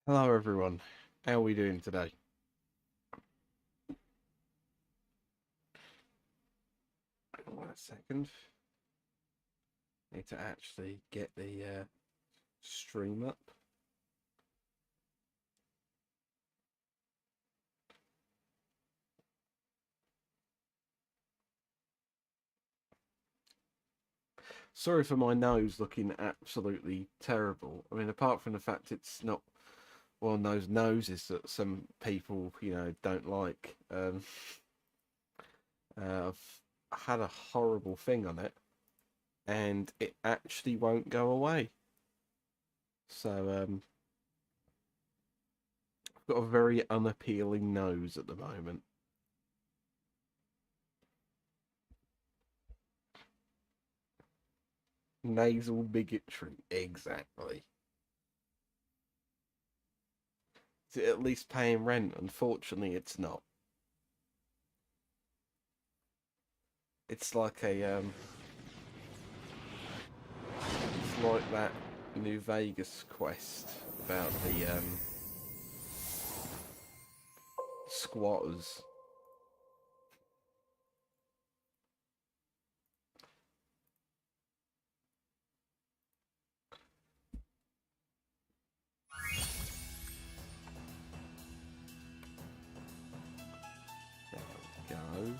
Hello everyone, how are we doing today? One second, need to actually get the stream up. Sorry for my nose looking absolutely terrible. I mean, apart from the fact it's not one of those noses that some people, don't like. I've had a horrible thing on it, and it actually won't go away. So I've got a very unappealing nose at the moment. Nasal bigotry, exactly. Is it at least paying rent? Unfortunately, it's not. It's like it's like that New Vegas quest about the squatters. There we go.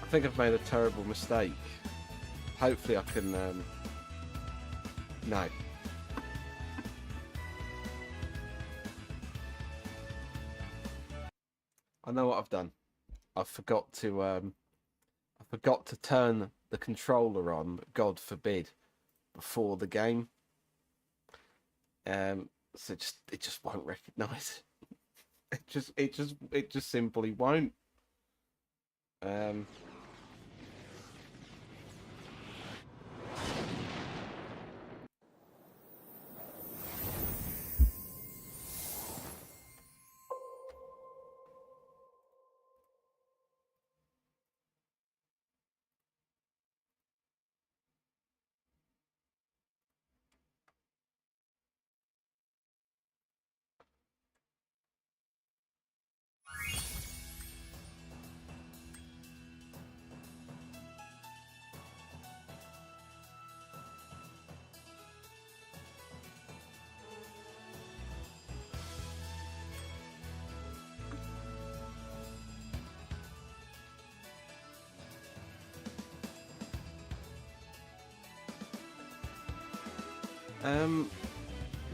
I think I've made a terrible mistake. Hopefully, I can. No. I know what I've done. I forgot to. I forgot to turn the controller on. God forbid, before the game. So it just won't recognise. It just simply won't. Um.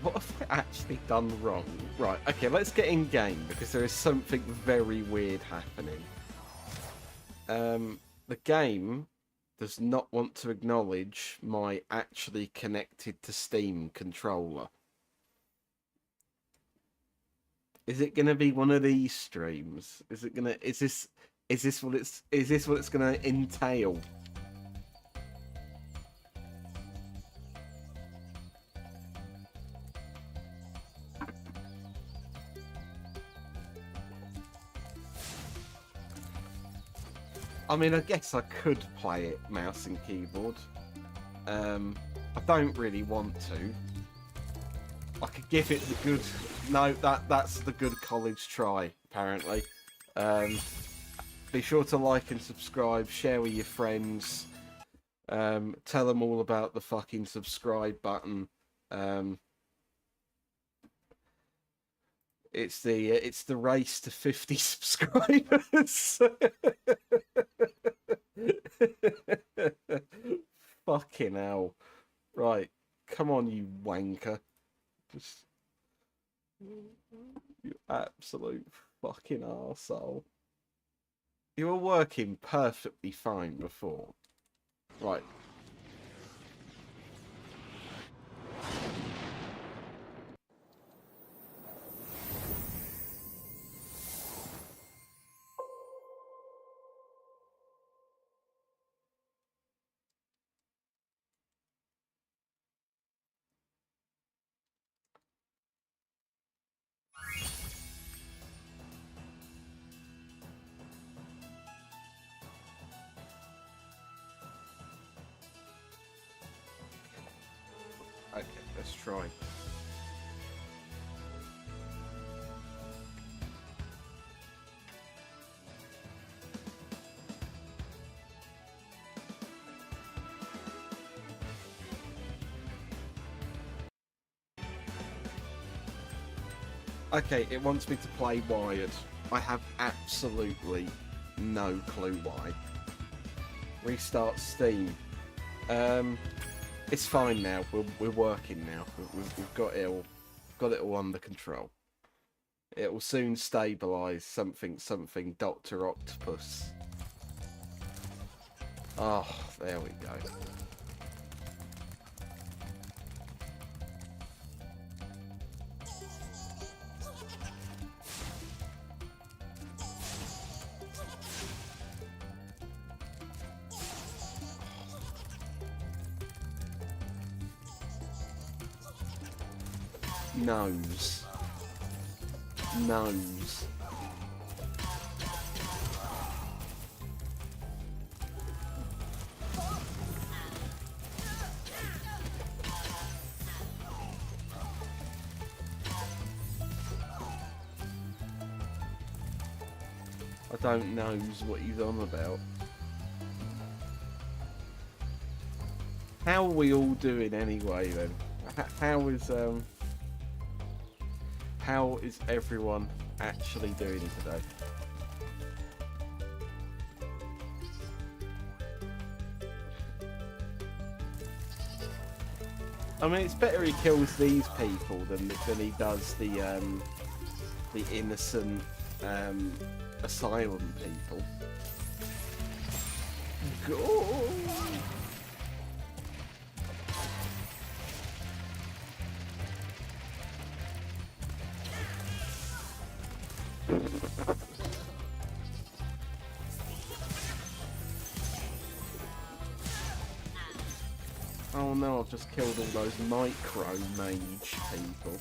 What have I actually done wrong? Right, okay, let's get in game because there is something very weird happening. The game does not want to acknowledge my actually connected to Steam controller. Is it gonna be one of these streams? Is this what it's gonna entail? I mean, I guess I could play it mouse and keyboard. I don't really want to. I could give it the good. No, that's the good college try. Apparently, be sure to like and subscribe. Share with your friends. Tell them all about the fucking subscribe button. It's the race to 50 subscribers. Fucking hell. Right. Come on, you wanker. Just you absolute fucking arsehole. You were working perfectly fine before. Right. Let's try. Okay, it wants me to play wired. I have absolutely no clue why. Restart Steam. It's fine now. We're working now. We've got it all under control. It will soon stabilise something Dr. Octopus. Oh, there we go. Nose. I don't know what he's on about. How are we all doing anyway then? How is everyone actually doing today? I mean, it's better he kills these people than he does the innocent asylum people. Go! Oh no, I've just killed all those micro mage people.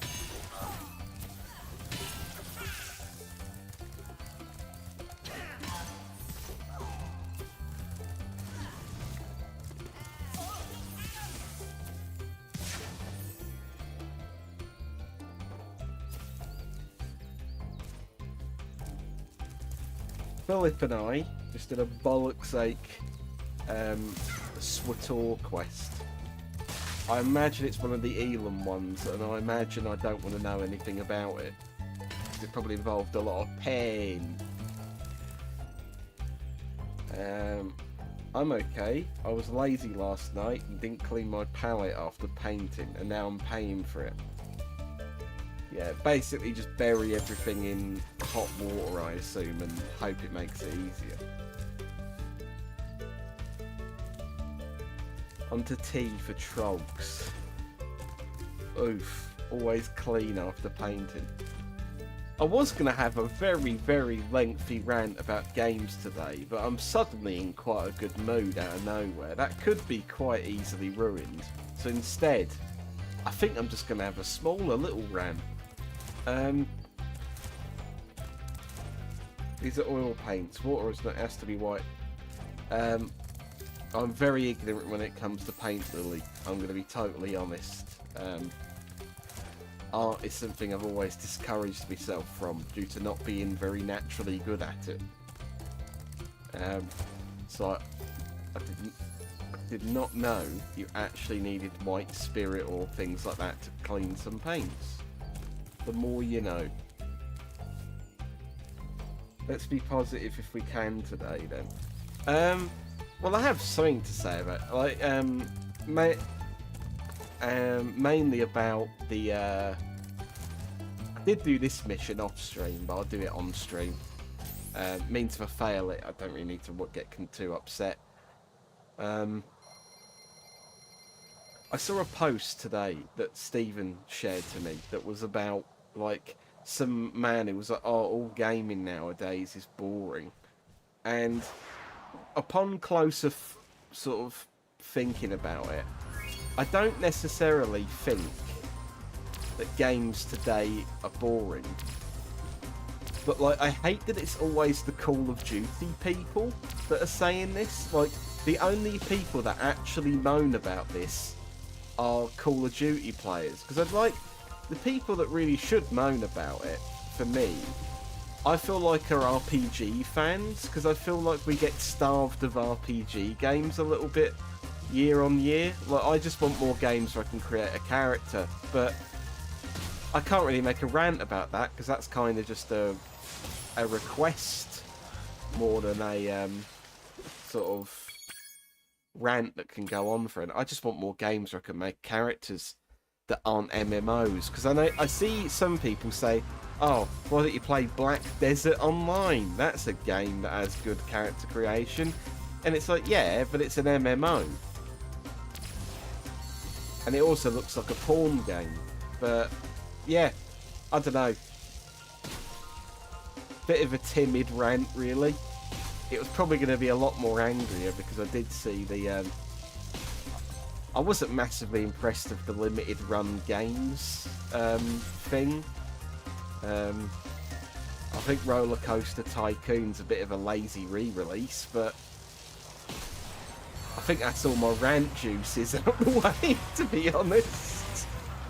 Philip and I just did a bollock's sake Swator quest. I imagine it's one of the Elam ones, and I imagine I don't want to know anything about it. It probably involved a lot of pain. I'm okay. I was lazy last night and didn't clean my palette after painting, and now I'm paying for it. Yeah, basically just bury everything in hot water, I assume, and hope it makes it easier. Onto tea for trogs. Oof, always clean after painting. I was going to have a very, very lengthy rant about games today, but I'm suddenly in quite a good mood out of nowhere. That could be quite easily ruined. So instead, I think I'm just going to have a smaller little rant. These are oil paints. Water has to be white. I'm very ignorant when it comes to paint, Lily. I'm going to be totally honest. Art is something I've always discouraged myself from due to not being very naturally good at it. So I did not know you actually needed white spirit or things like that to clean some paints. The more you know. Let's be positive if we can today then. Well, I have something to say about it. Like, mainly about the. I did do this mission off stream, but I'll do it on stream. Means if I fail it, I don't really need to get too upset. I saw a post today that Stephen shared to me that was about like some man who was like, "Oh, all gaming nowadays is boring," and upon closer sort of thinking about it, I don't necessarily think that games today are boring. But like, I hate that it's always the Call of Duty people that are saying this. Like, the only people that actually moan about this are Call of Duty players. Because I'd like the people that really should moan about it, for me, I feel like are RPG fans, because I feel like we get starved of RPG games a little bit year on year. Like, I just want more games where I can create a character, but I can't really make a rant about that, because that's kind of just a request more than a sort of rant that can go on for it. I just want more games where I can make characters that aren't MMOs, because I see some people say, oh, why don't you play Black Desert Online? That's a game that has good character creation. And it's like, yeah, but it's an MMO. And it also looks like a porn game. But, yeah, I don't know. Bit of a timid rant, really. It was probably going to be a lot more angrier, because I did see the... I wasn't massively impressed with the limited run games thing. I think Roller Coaster Tycoon's a bit of a lazy re-release, but I think that's all my rant juice is out the way, to be honest.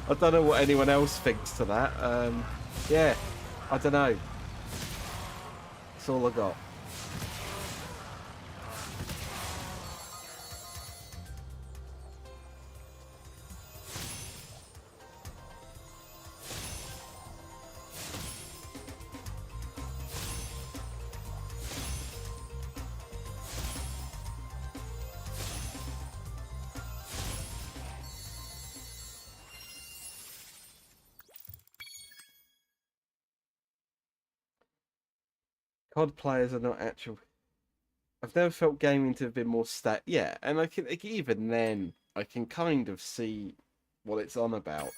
I don't know what anyone else thinks to that. Yeah, I don't know. That's all I got. COD players are not actual. I've never felt gaming to have been more Yeah, and I can even then I can kind of see what it's on about.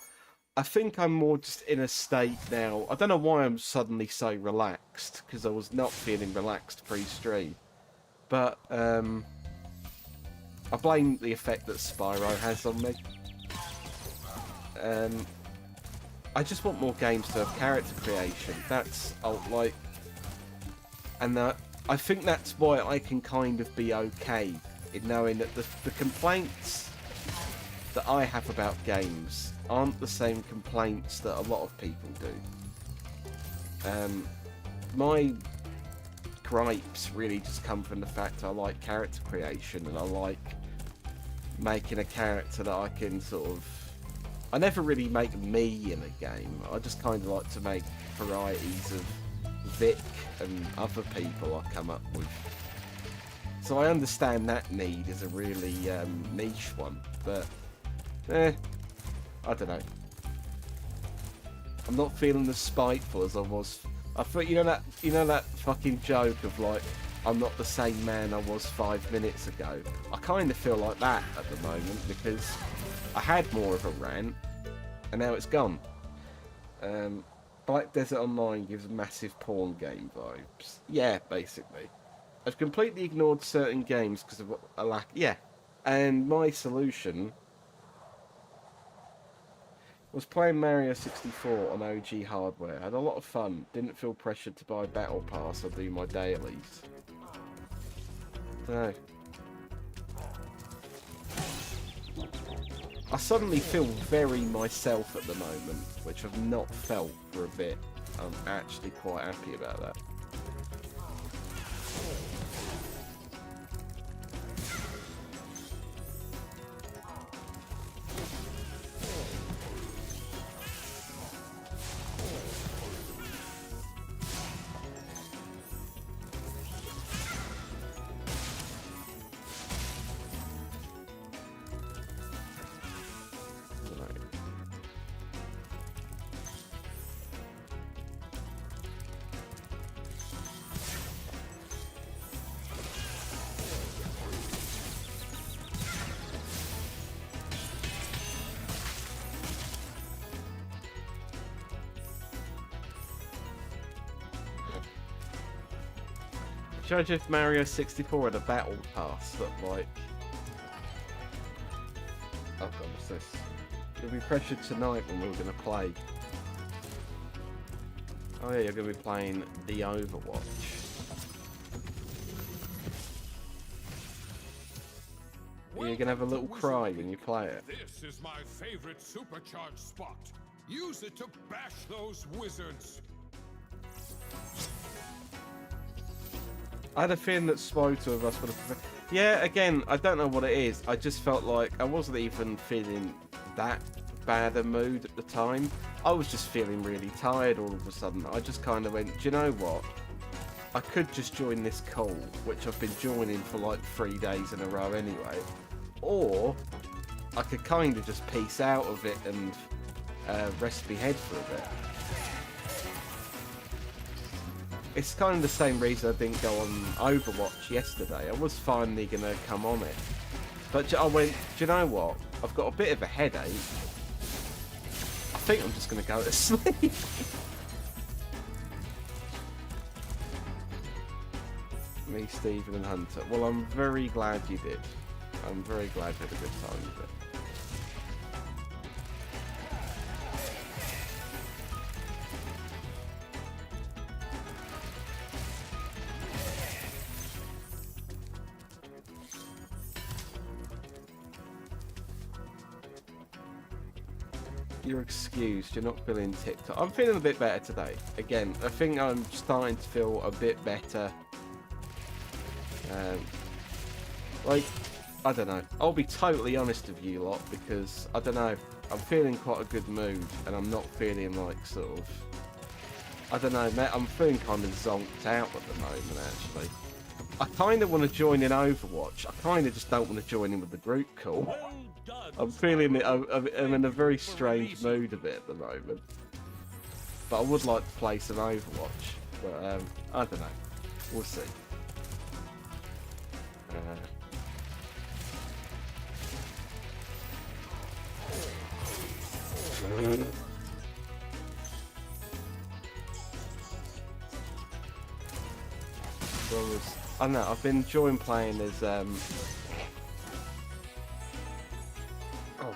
I think I'm more just in a state now. I don't know why I'm suddenly so relaxed, because I was not feeling relaxed pre-stream. But I blame the effect that Spyro has on me. I just want more games to have character creation. That's like. And I think that's why I can kind of be okay in knowing that the complaints that I have about games aren't the same complaints that a lot of people do. My gripes really just come from the fact I like character creation, and I like making a character that I can sort of... I never really make me in a game. I just kind of like to make varieties of Vic and other people I come up with. So I understand that need is a really niche one, but I don't know. I'm not feeling as spiteful as I was. I thought, you know that fucking joke of like, I'm not the same man I was 5 minutes ago. I kind of feel like that at the moment, because I had more of a rant and now it's gone. Black Desert Online gives massive porn game vibes. Yeah, basically. I've completely ignored certain games because of a lack... Yeah. And my solution was playing Mario 64 on OG hardware. Had a lot of fun. Didn't feel pressured to buy Battle Pass or do my dailies. No. I suddenly feel very myself at the moment, which I've not felt for a bit. I'm actually quite happy about that. Judge if Mario 64 had a battle pass that like... Oh god, what's this? You'll be pressured tonight when we're going to play. Oh yeah, you're going to be playing the Overwatch. You're gonna have a little cry when you play it. This is my favorite supercharged spot. Use it to bash those wizards. I had a feeling that Spyro of us would have... Yeah, again, I don't know what it is. I just felt like I wasn't even feeling that bad a mood at the time. I was just feeling really tired all of a sudden. I just kind of went, do you know what? I could just join this call, which I've been joining for like 3 days in a row anyway. Or I could kind of just peace out of it and rest my head for a bit. It's kind of the same reason I didn't go on Overwatch yesterday. I was finally going to come on it. But I went, do you know what? I've got a bit of a headache. I think I'm just going to go to sleep. Me, Stephen and Hunter. Well, I'm very glad you did. I'm very glad you had a good time with it. You're excused, you're not feeling TikTok. I'm feeling a bit better today. Again, I think I'm starting to feel a bit better. Like, I don't know. I'll be totally honest with you lot because, I don't know, I'm feeling quite a good mood and I'm not feeling like sort of, I don't know, I'm feeling kind of zonked out at the moment actually. I kind of want to join in Overwatch. I kind of just don't want to join in with the group call. I'm feeling it. I'm in a very strange mood a bit at the moment. But I would like to play some Overwatch. But I don't know. We'll see. I don't know. I've been enjoying playing as Oh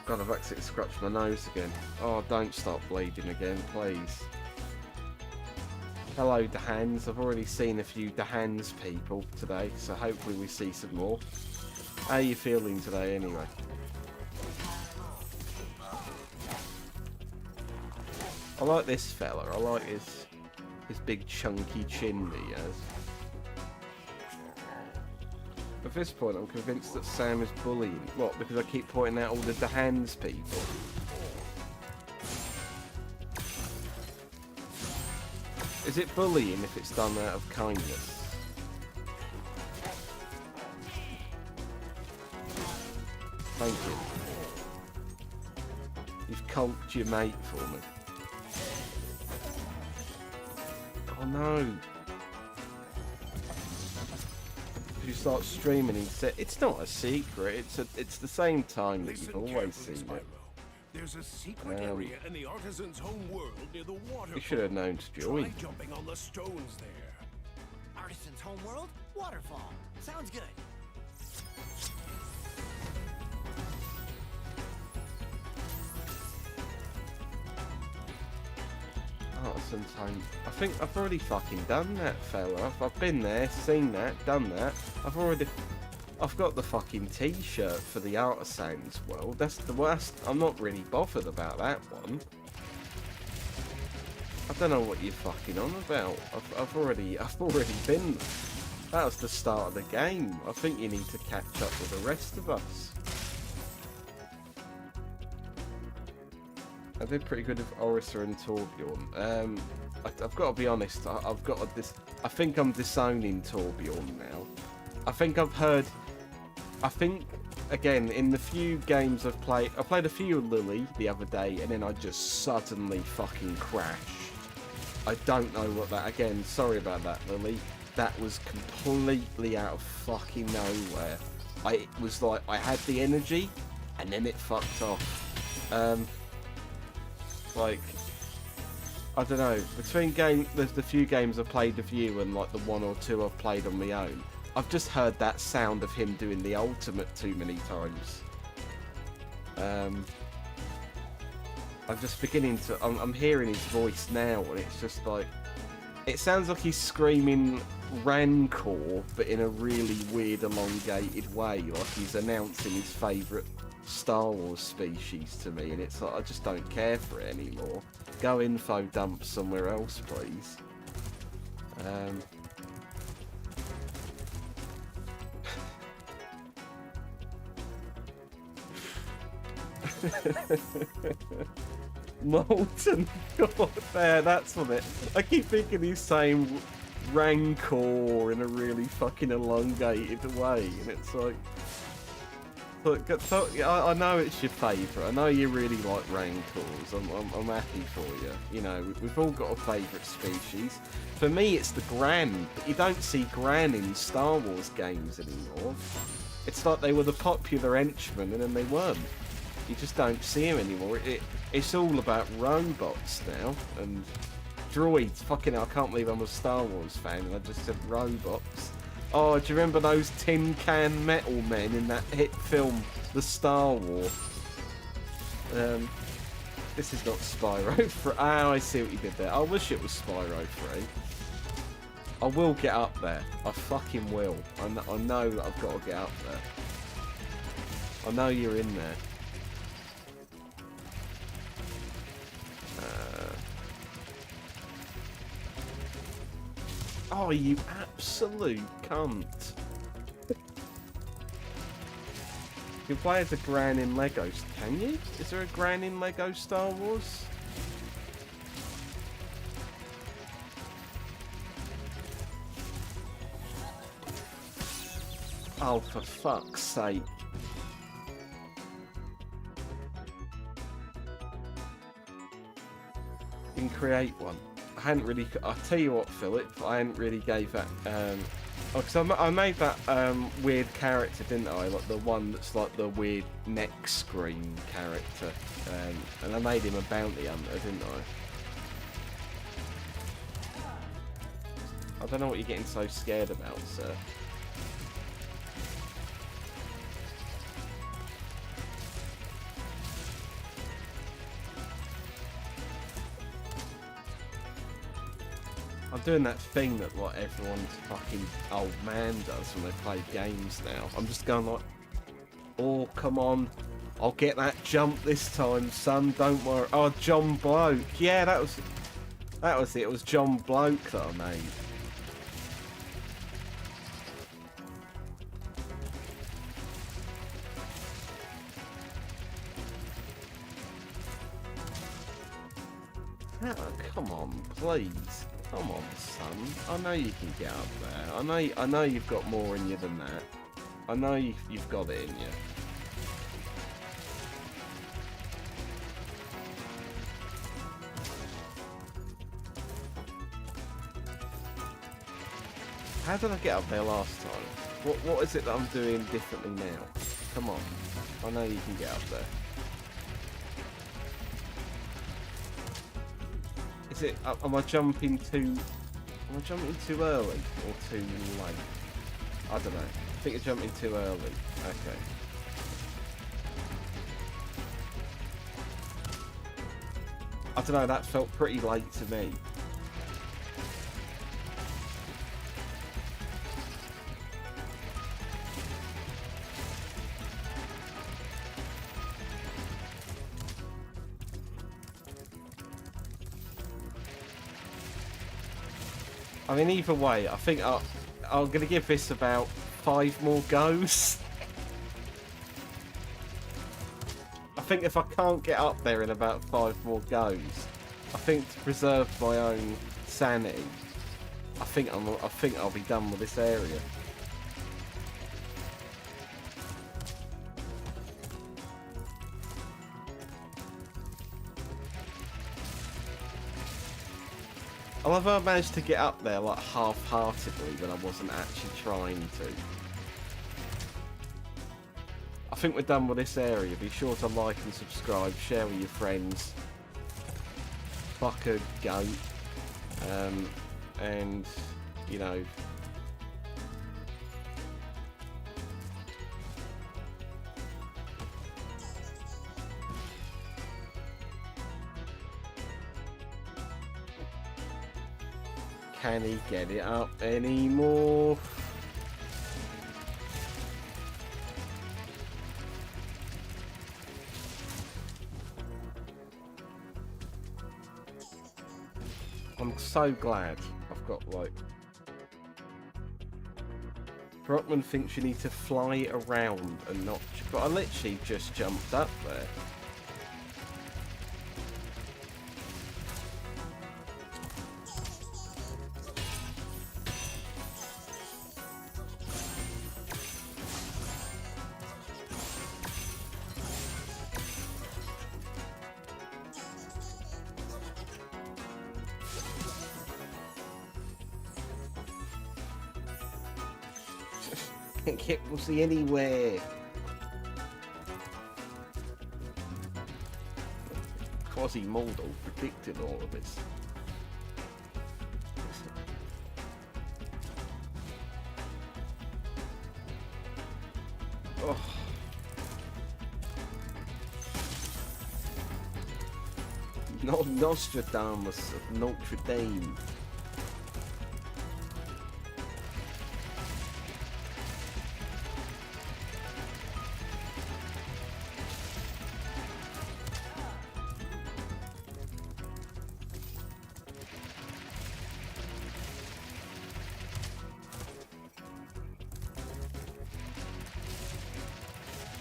god, I've accidentally scratched my nose again. Oh, don't stop bleeding again, please. Hello, Dahans. I've already seen a few Dahans people today, so hopefully we see some more. How are you feeling today, anyway? I like this fella. I like his big chunky chin that he has. At this point, I'm convinced that Sam is bullying. What, because I keep pointing out all the Dahans people? Is it bullying if it's done out of kindness? Thank you. You've culped your mate for me. Oh no! You start streaming, he said, it's not a secret, it's the same time that you've always seen it. There's a secret area in the artisan's home world near the waterfall. You should have known to join. Try jumping on the stones there. Artisan's home world? Waterfall. Sounds good. Artisan time. I think I've already fucking done that, fella. I've been there, seen that, done that. I've got the fucking t-shirt for the Artisan's world. That's the worst. I'm not really bothered about that one. I don't know what you're fucking on about. I've already been there. That was the start of the game. I think you need to catch up with the rest of us. I did pretty good with Orisa and Torbjorn. I've got to be honest. I think I'm disowning Torbjorn now. I think again in the few games I played a few with Lily the other day, and then I just suddenly fucking crashed. I don't know what that. Again, sorry about that, Lily. That was completely out of fucking nowhere. It was like I had the energy, and then it fucked off. Like, I don't know, between the few games I've played with you and like the one or two I've played on my own, I've just heard that sound of him doing the ultimate too many times. I'm just beginning to, I'm hearing his voice now, and it's just like, It sounds like he's screaming Rancor, but in a really weird, elongated way, like he's announcing his favourite Star Wars species to me, and it's like, I just don't care for it anymore. Go info dump somewhere else, please. Molten God, there, that's on it. I keep thinking he's saying Rancor in a really fucking elongated way, and it's like, I know it's your favourite. I know you really like Rancors. I'm happy for you. You know, we've all got a favourite species. For me, it's the Gran, but you don't see Gran in Star Wars games anymore. It's like they were the popular henchmen, and then they weren't. You just don't see them anymore. It's all about robots now, and droids. Fucking hell, I can't believe I'm a Star Wars fan and I just said robots. Oh, do you remember those tin can metal men in that hit film, The Star War? This is not Spyro 3. Ah, I see what you did there. I wish it was Spyro 3. I will get up there. I fucking will. I know that I've got to get up there. I know you're in there. Oh, you absolute cunt. You can play as a Gran in Legos. Can you? Is there a Gran in Lego Star Wars? Oh, for fuck's sake. You can create one. I hadn't really. I'll tell you what, Philip. I hadn't really gave that. Because I made that weird character, didn't I? Like the one that's like the weird neck screen character, and I made him a bounty hunter, didn't I? I don't know what you're getting so scared about, sir. I'm doing that thing that like everyone's fucking old man does when they play games now. I'm just going like, oh come on, I'll get that jump this time, son. Don't worry. Oh, John Bloke. Yeah, that was it. It was John Bloke that I made. Oh, come on, please. Come on, son. I know you can get up there. I know you've got more in you than that. I know you've got it in you. How did I get up there last time? What is it that I'm doing differently now? Come on. I know you can get up there. Is it? Am I jumping too early or too late? I don't know. I think I'm jumping too early. Okay. I don't know. That felt pretty late to me. I mean, either way, I think I'm going to give this about 5 more goes. I think if I can't get up there in about 5 more goes, I think to preserve my own sanity, I think I'll be done with this area. I love how I managed to get up there like half-heartedly when I wasn't actually trying to. I think we're done with this area. Be sure to like and subscribe, share with your friends. Fuck a goat. And, you know... Can he get it up anymore? I'm so glad I've got, like... Brockman thinks you need to fly around and not... But I literally just jumped up there. Can't get pussy anywhere. Quasi-Moldal predicted all of this. Oh. Not Nostradamus of Notre Dame.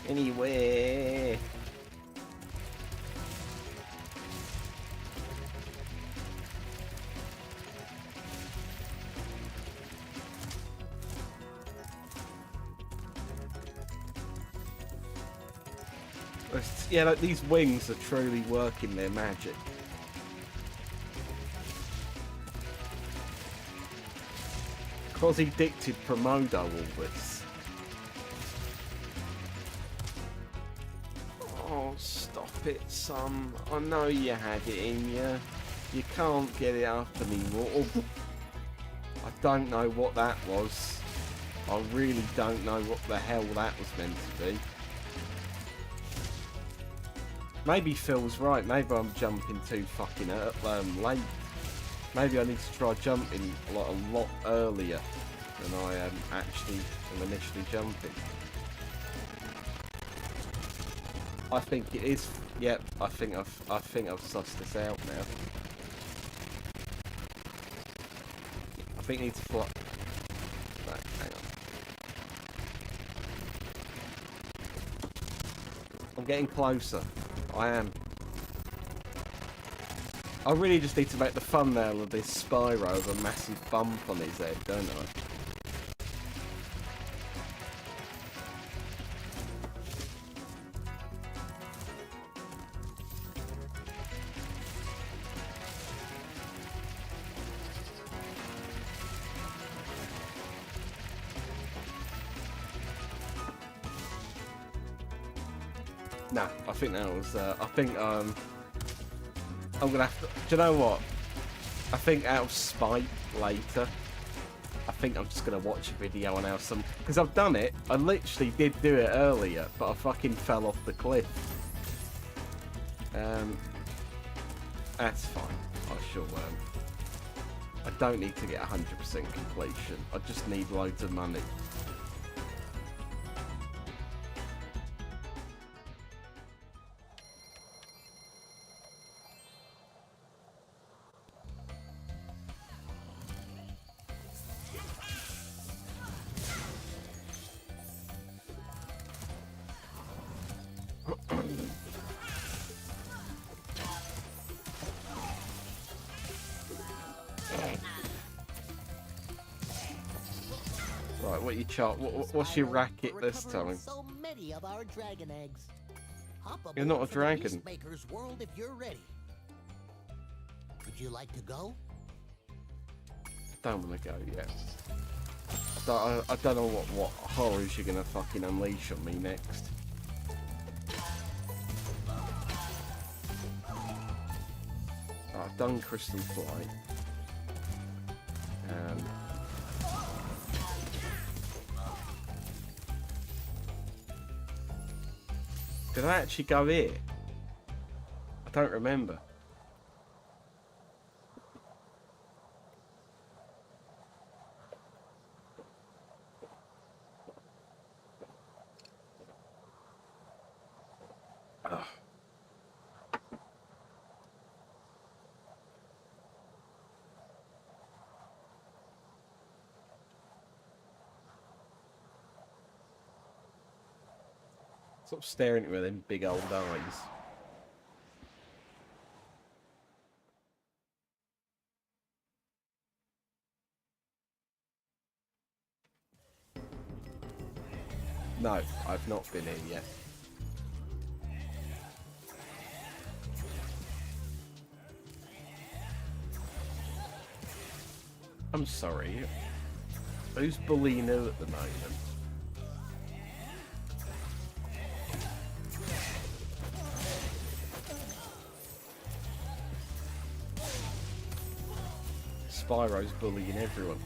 Anyway. Yeah, like these wings are truly working their magic. Cause he dicted Promodo all this. Oh, stop it, son. I know you had it in you. You can't get it up anymore. Oh, I don't know what that was. I really don't know what the hell that was meant to be. Maybe Phil's right. Maybe I'm jumping too fucking late. Maybe I need to try jumping like a lot earlier than I actually am initially jumping. I think it is. Yep, I think I've sussed this out now. I think I need to fly. No, hang on. I'm getting closer. I am. I really just need to make the thumbnail of this Spyro with a massive bump on his head, don't I? Nah, I think that was, I'm gonna have to, do you know what? I think out of spite later, I think I'm just gonna watch a video on how some, because I've done it, I literally did do it earlier, but I fucking fell off the cliff. That's fine, I sure I don't need to get 100% completion, I just need loads of money. Right, what you chart? What's your racket this time? So many of our dragon eggs. You're not a dragon. Maker's world if you're ready. Would you like to go? Don't want to go yet. I don't know what horrors you're gonna fucking unleash on me next. I've done Crystal Flight. Did I actually go here? I don't remember. Stop staring at me with them big old eyes. No, I've not been here yet. I'm sorry. Who's bullying who at the moment? Spyro's bullying everyone.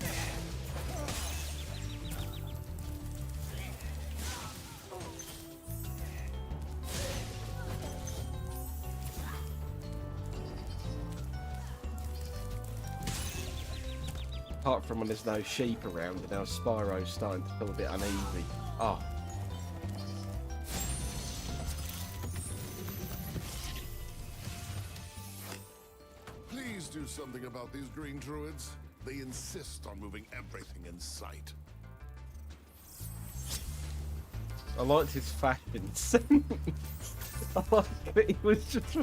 Apart from when there's no sheep around, and now Spyro's starting to feel a bit uneasy. Oh. Please do something about these green druids. They insist on moving everything in sight. I liked his fashion sense. I like that he was just.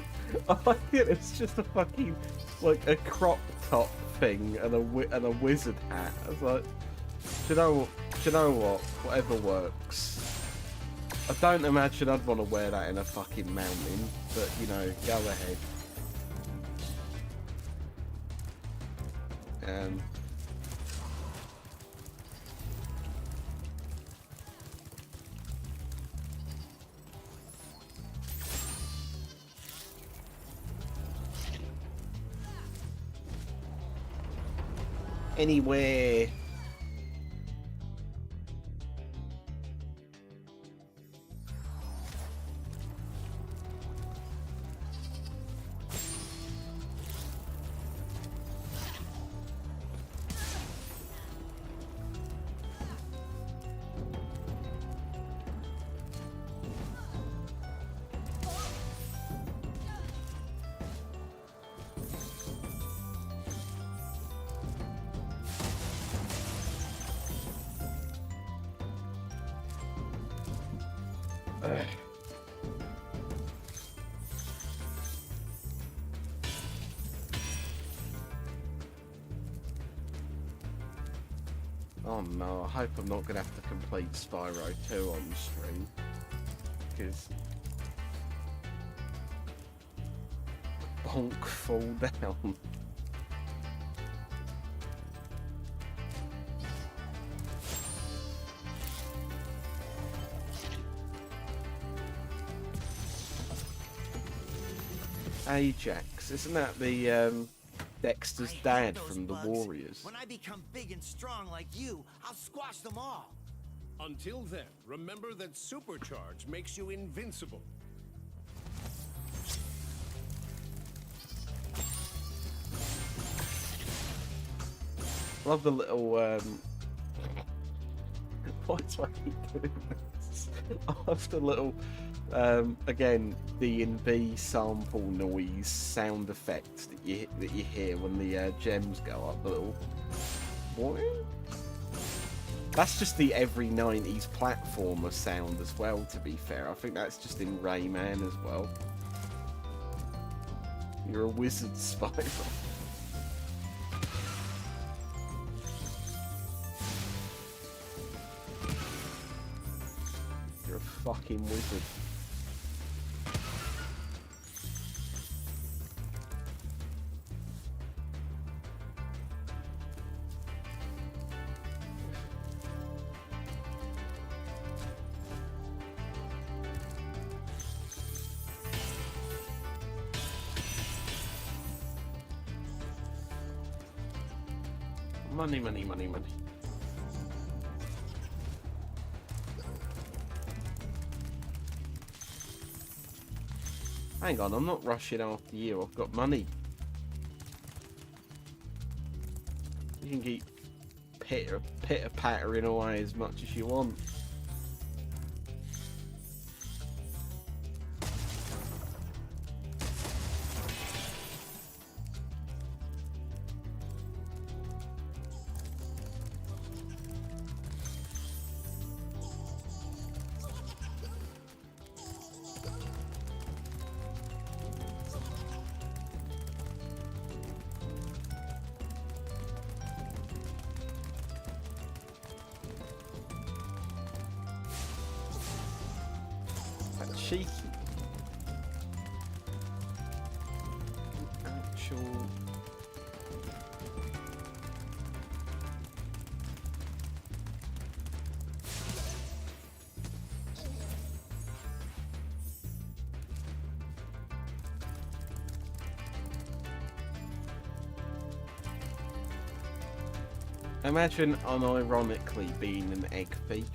I like it. It's just a fucking like a crop top thing and a wizard hat. I was like, do you know what? Whatever works. I don't imagine I'd want to wear that in a fucking mountain, but you know, go ahead. Anywhere. Oh no, I hope I'm not going to have to complete Spyro 2 on stream. Because... bonk fall down. Ajax, isn't that the Dexter's dad from the Warriors? When I become big and strong like you, I'll squash them all. Until then, remember that supercharge makes you invincible. Love the little what's I keep doing this? I love the little again D&B sample noise sound effect that you hear when the gems go up. The little what? That's just the every 90s platformer sound as well, to be fair. I think that's just in Rayman as well. You're a wizard, Spyro. You're a fucking wizard. Money, money, money, money. Hang on, I'm not rushing after you. I've got money. You can keep pitter-pattering away as much as you want. cheeky. Actual. Imagine unironically being an egg thief.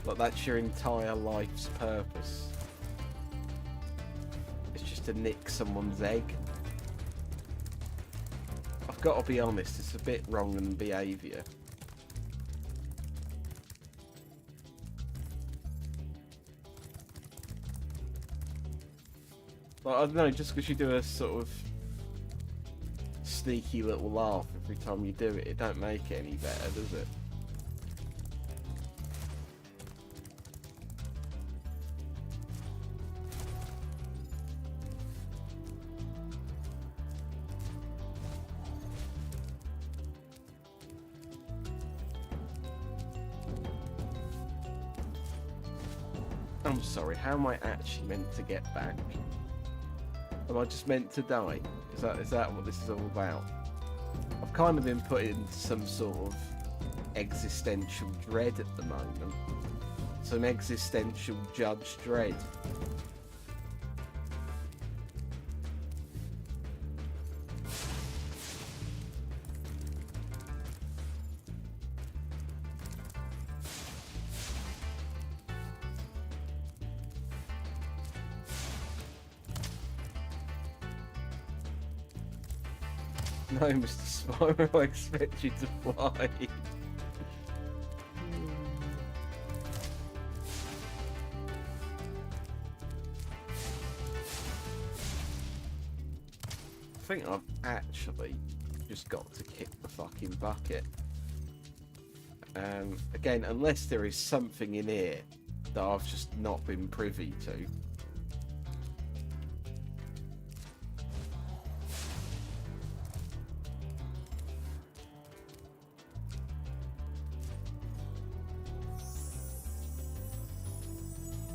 Like that's your entire life's purpose. It's just to nick someone's egg. I've got to be honest, it's a bit wrong in behaviour. Like, I don't know, just because you do a sort of sneaky little laugh every time you do it, it don't make it any better, does it? I'm sorry, how am I actually meant to get back? Am I just meant to die? Is that what this is all about? I've kind of been put in some sort of existential dread at the moment. Some existential judge dread. No, Mr. Spyro, I expect you to fly. I think I've actually just got to kick the fucking bucket. Again, unless there is something in here that I've just not been privy to.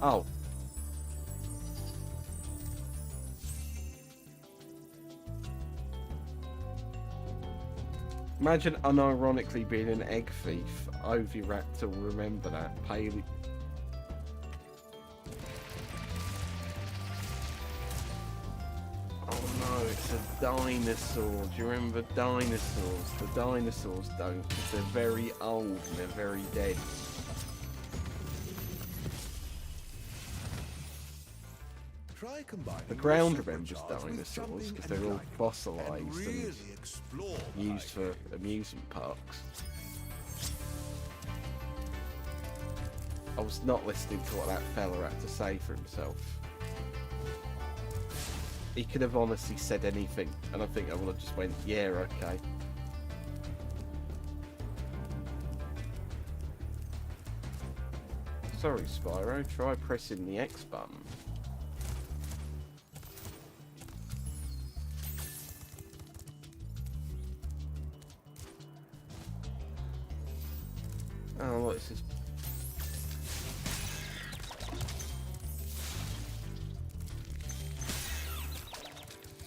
Oh. Imagine unironically being an egg thief. Oviraptor will remember that. Paley. Oh no, it's a dinosaur. Do you remember dinosaurs? The dinosaurs don't, because they're very old and they're very dead. The ground remembers dinosaurs because they're all fossilised and used for amusement parks. I was not listening to what that fella had to say for himself. He could have honestly said anything, and I think I would have just went, yeah, okay. Sorry, Spyro, try pressing the X button. Oh, look, this is...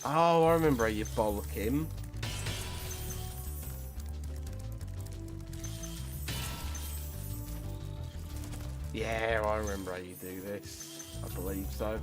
Oh, I remember how you bollock him. Yeah, I remember how you do this. I believe so.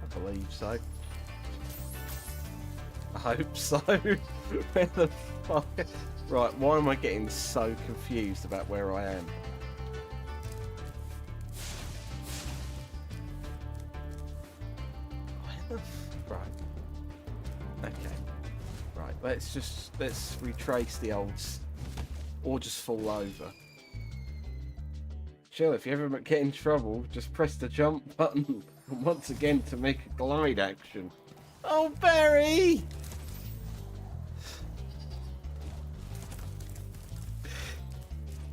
I believe so. I hope so. Where the fuck? Right, why am I getting so confused about where I am? Where the right. Okay. Right, let's retrace the old or just fall over. Chill, if you ever get in trouble, just press the jump button once again to make a glide action. Oh, Barry!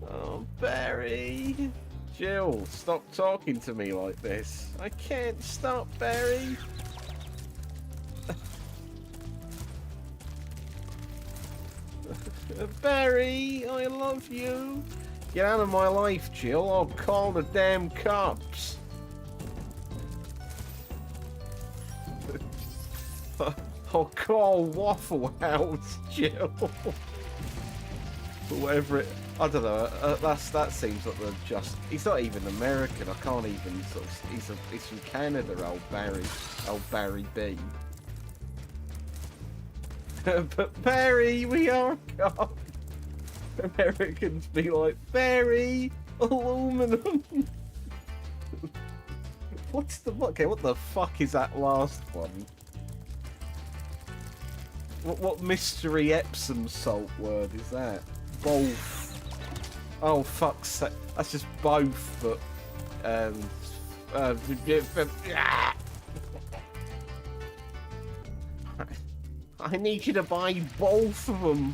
Oh, Barry! Jill, stop talking to me like this. I can't stop, Barry. Barry, I love you. Get out of my life, Jill. I'll call the damn cops. I'll call Waffle House, Jill. Whatever it... I don't know. That seems like the just... He's not even American. I can't even sort of... He's from Canada, old Barry B. But Barry, we are cops. Americans be like, Barry, aluminum. What's the... Okay, what the fuck is that last one? What mystery Epsom salt word is that? Both. Oh, fuck's sake. That's just both, but... I need you to buy both of them.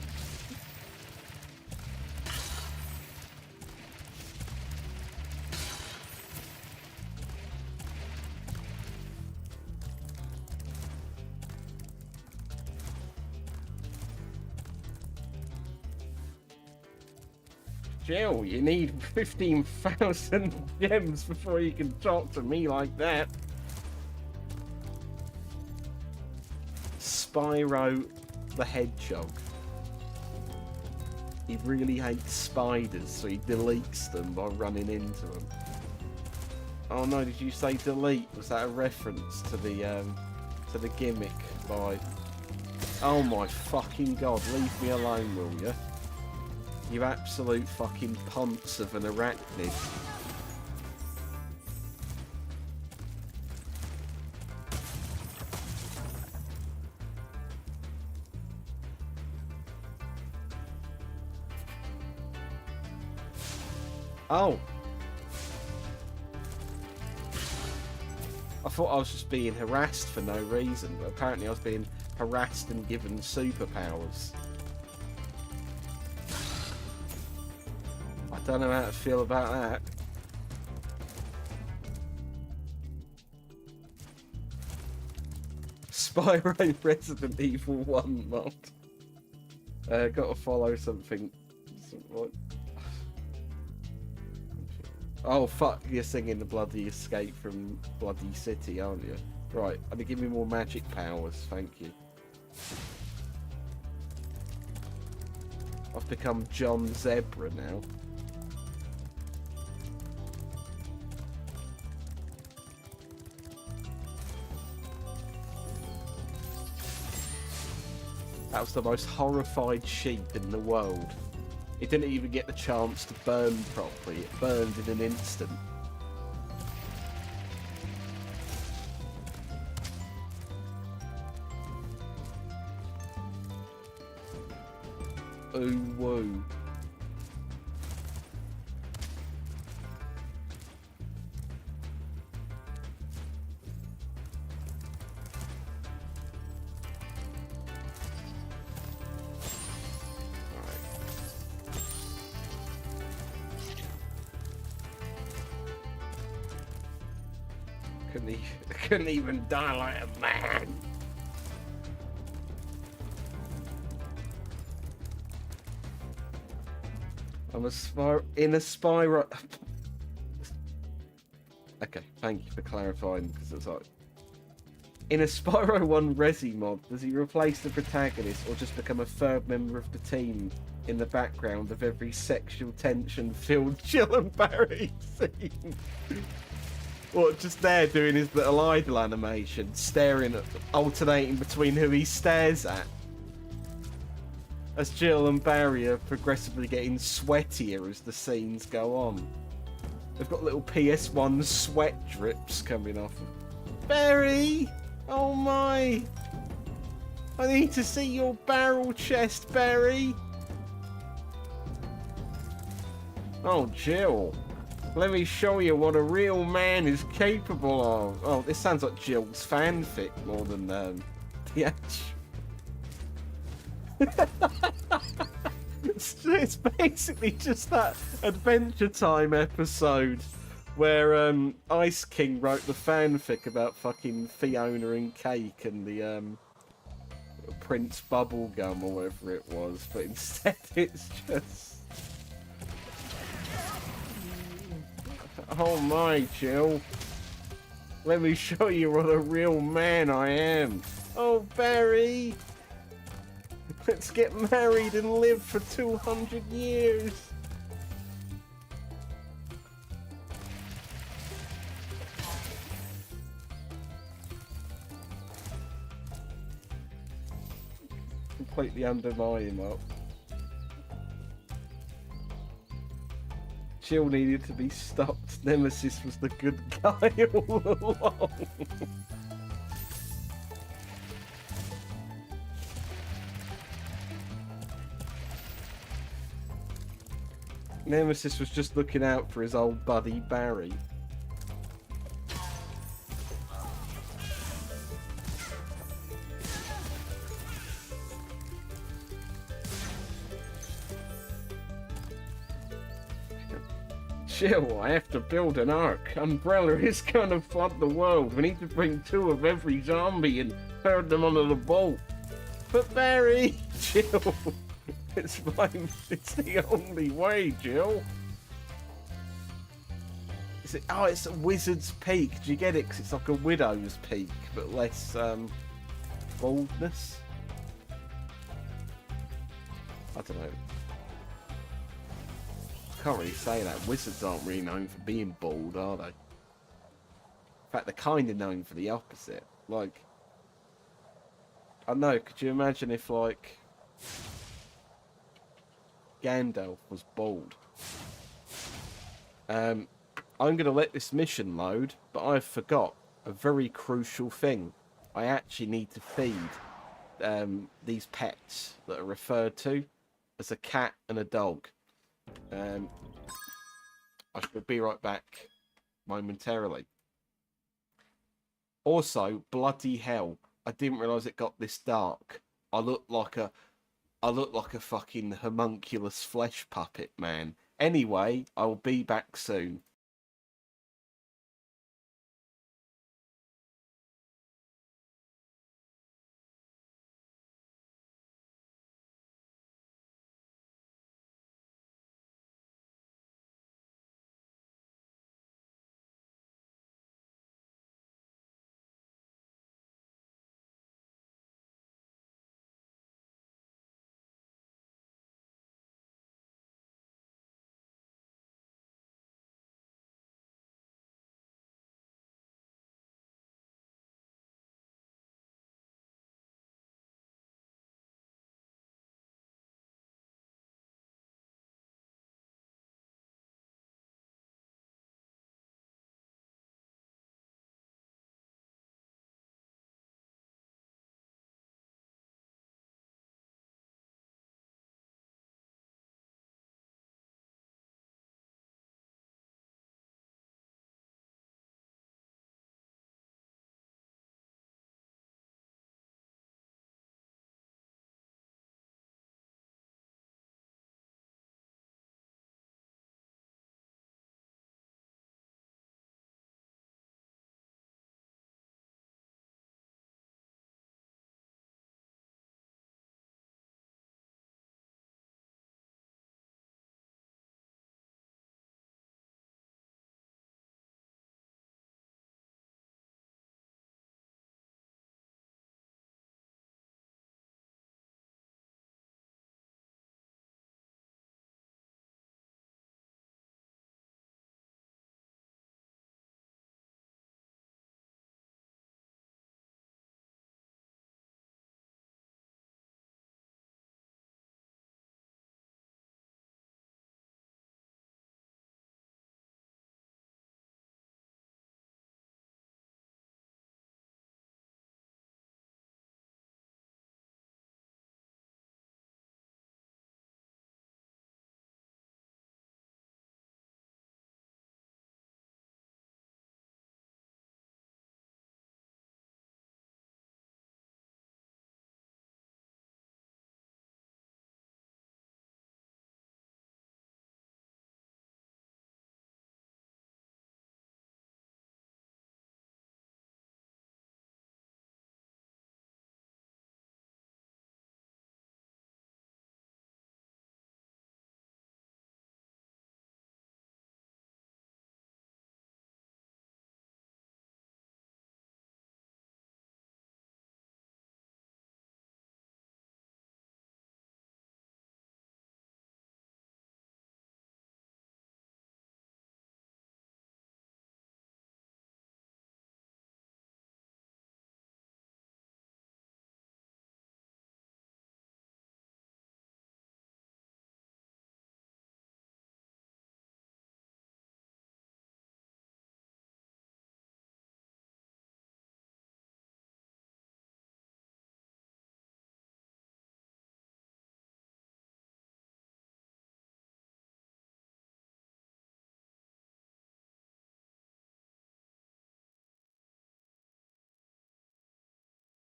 Jill, you need 15,000 gems before you can talk to me like that. Spyro the Hedgehog. He really hates spiders, so he deletes them by running into them. Oh no, did you say delete? Was that a reference to the gimmick by... Oh my fucking god, leave me alone, will you? You absolute fucking punts of an arachnid. Oh. I thought I was just being harassed for no reason, but apparently I was being harassed and given superpowers. I don't know how to feel about that. Spyro Resident Evil 1 mod. Gotta follow something. What? Oh fuck, you're singing the bloody Escape from Bloody City, aren't you? Right, and they give me more magic powers, thank you. I've become John Zebra now. That was the most horrified sheep in the world. It didn't even get the chance to burn properly. It burned in an instant. Ooh woo. Couldn't even die like a man. I'm in a Spyro. Okay, thank you for clarifying, because it was like, in a Spyro 1 Resi mod, does he replace the protagonist or just become a third member of the team in the background of every sexual tension-filled Jill and Barry scene? What, just there doing his little idle animation, staring at, alternating between who he stares at? As Jill and Barry are progressively getting sweatier as the scenes go on. They've got little PS1 sweat drips coming off. Barry! Oh my! I need to see your barrel chest, Barry! Oh, Jill. Let me show you what a real man is capable of. Oh, this sounds like Jill's fanfic more than the actual. It's basically just that Adventure Time episode where Ice King wrote the fanfic about fucking Fiona and Cake and the Prince Bubblegum or whatever it was, but instead it's just... Oh my, Jill. Let me show you what a real man I am. Oh, Barry. Let's get married and live for 200 years. Completely undermine him up. Jill needed to be stopped. Nemesis was the good guy all along. Nemesis was just looking out for his old buddy Barry. Chill, I have to build an ark. Umbrella is gonna flood the world. We need to bring 2 of every zombie and herd them onto the boat. But Barry, chill. It's fine. It's the only way, Jill. Is it? Oh, it's a wizard's peak. Do you get it? 'Cause it's like a widow's peak, but less boldness. I don't know. Can't really say that. Wizards aren't really known for being bald, are they? In fact, they're kind of known for the opposite. Like, I don't know. Could you imagine if, like, Gandalf was bald? I'm going to let this mission load, but I forgot a very crucial thing. I actually need to feed these pets that are referred to as a cat and a dog. I shall be right back momentarily. Also, bloody hell, I didn't realise it got this dark. I look like a fucking homunculus flesh puppet, man. Anyway, I'll be back soon.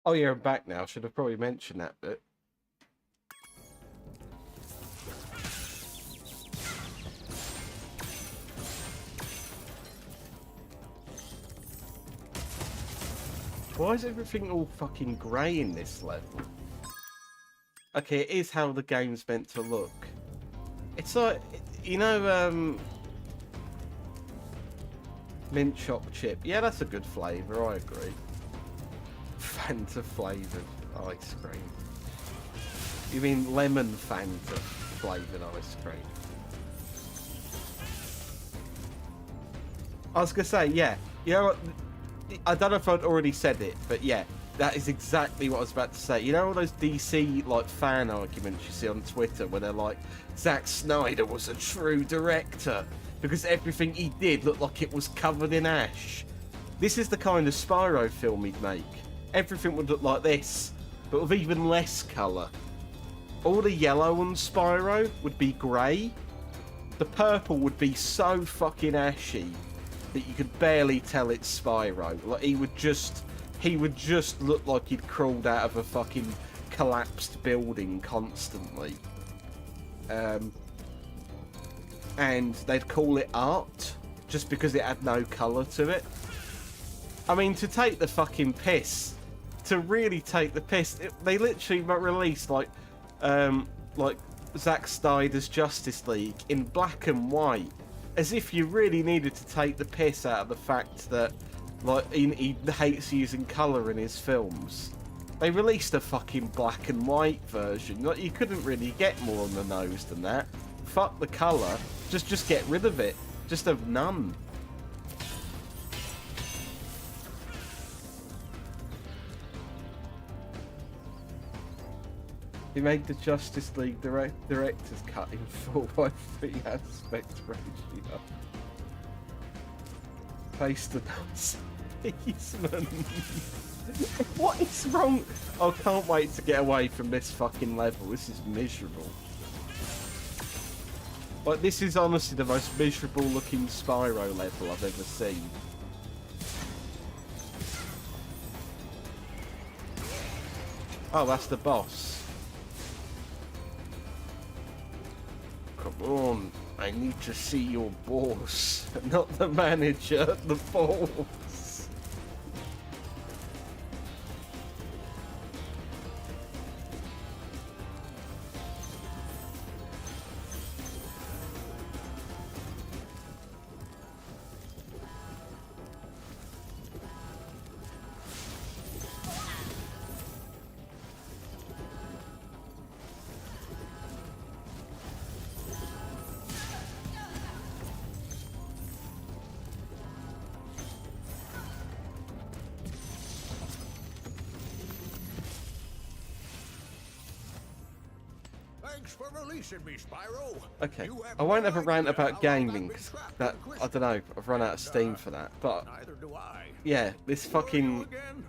Oh yeah, I'm back now. Should have probably mentioned that bit. Why is everything all fucking grey in this level? Okay, it is how the game's meant to look. It's like, you know, mint choc chip. Yeah, that's a good flavour, I agree. Fanta flavoured ice cream. You mean lemon Fanta flavoured ice cream? I was gonna say, yeah. You know what? I don't know if I'd already said it, but yeah, that is exactly what I was about to say. You know all those DC like fan arguments you see on Twitter where they're like, Zack Snyder was a true director because everything he did looked like it was covered in ash. This is the kind of Spyro film he'd make. Everything would look like this, but with even less colour. All the yellow on Spyro would be grey. The purple would be so fucking ashy that you could barely tell it's Spyro. Like he would just look like he'd crawled out of a fucking collapsed building constantly. And they'd call it art just because it had no colour to it. I mean, to take the fucking piss, to really take the piss, they literally released like Zack Snyder's Justice League in black and white, as if you really needed to take the piss out of the fact that like he hates using colour in his films. They released a fucking black and white version. Like you couldn't really get more on the nose than that. Fuck the colour. Just get rid of it. Just have none. He made the Justice League director's cut in 4:3 aspect ratio. Paste the policeman. What is wrong? I can't wait to get away from this fucking level. This is miserable. Like, this is honestly the most miserable looking Spyro level I've ever seen. Oh, that's the boss. Come on, I need to see your boss, not the manager, the boss. Thanks for releasing me, Spyro. Okay, You have I won't have a no rant idea about how long gaming, I've been 'cause trapped that, in the I don't know, I've run out of steam for that, but Neither do I. yeah, this Who are you fucking, again?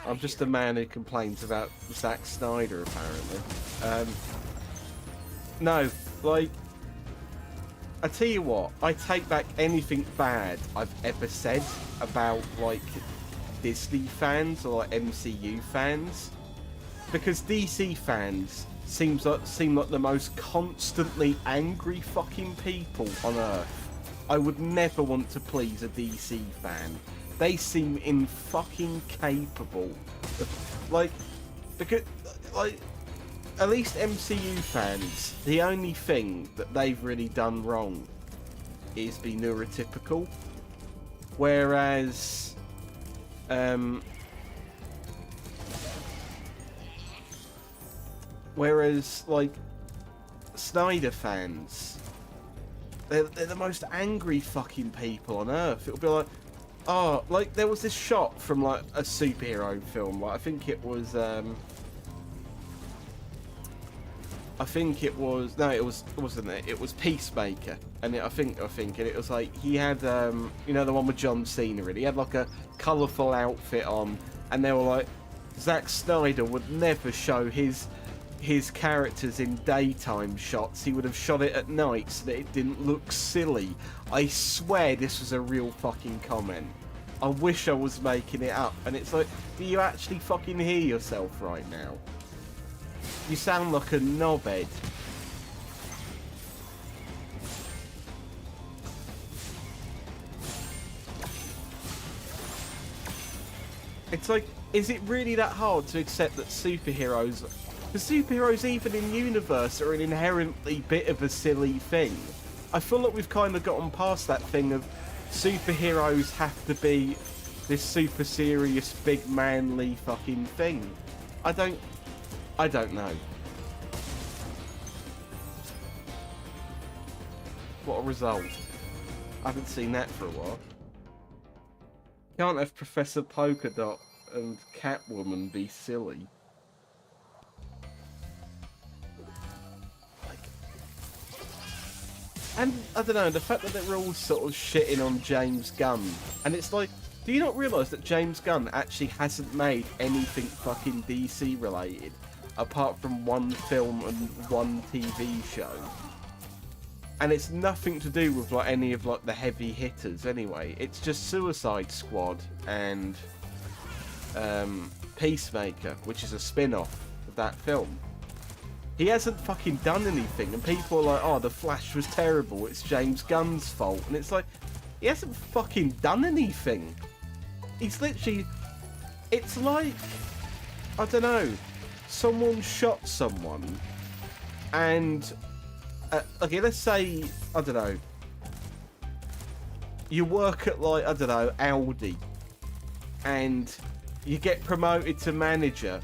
I'm just a man who complains about Zack Snyder, apparently. No, like, I tell you what, I take back anything bad I've ever said about, like, Disney fans or like, MCU fans, because DC fans seem like the most constantly angry fucking people on Earth. I would never want to please a DC fan. They seem fucking capable. Like, because, like, at least MCU fans, the only thing that they've really done wrong is be neurotypical. Whereas, like, Snyder fans, they're the most angry fucking people on Earth. It'll be like, oh, like, there was this shot from, like, a superhero film. Like, I think it was, no, it wasn't it. It was Peacemaker. And I think, and it was like, he had, you know, the one with John Cena, really. He had, like, a colourful outfit on. And they were like, Zack Snyder would never show his characters in daytime shots. He would have shot it at night so that it didn't look silly. I swear this was a real fucking comment. I wish I was making it up. And it's like, do you actually fucking hear yourself right now? You sound like a knobhead. It's like, is it really that hard to accept that superheroes... The superheroes even in universe are an inherently bit of a silly thing. I feel like we've kind of gotten past that thing of superheroes have to be this super serious, big manly fucking thing. I don't know. What a result. I haven't seen that for a while. Can't have Professor Polka Dot and Catwoman be silly. And, I don't know, the fact that they're all sort of shitting on James Gunn. And it's like, do you not realise that James Gunn actually hasn't made anything fucking DC related? Apart from one film and one TV show. And it's nothing to do with like any of like the heavy hitters anyway. It's just Suicide Squad and Peacemaker, which is a spin-off of that film. He hasn't fucking done anything, and people are like, oh, The Flash was terrible, it's James Gunn's fault. And it's like, he hasn't fucking done anything. He's literally... It's like, I don't know, someone shot someone, and... okay, let's say, I don't know, you work at, like, I don't know, Aldi, and you get promoted to manager,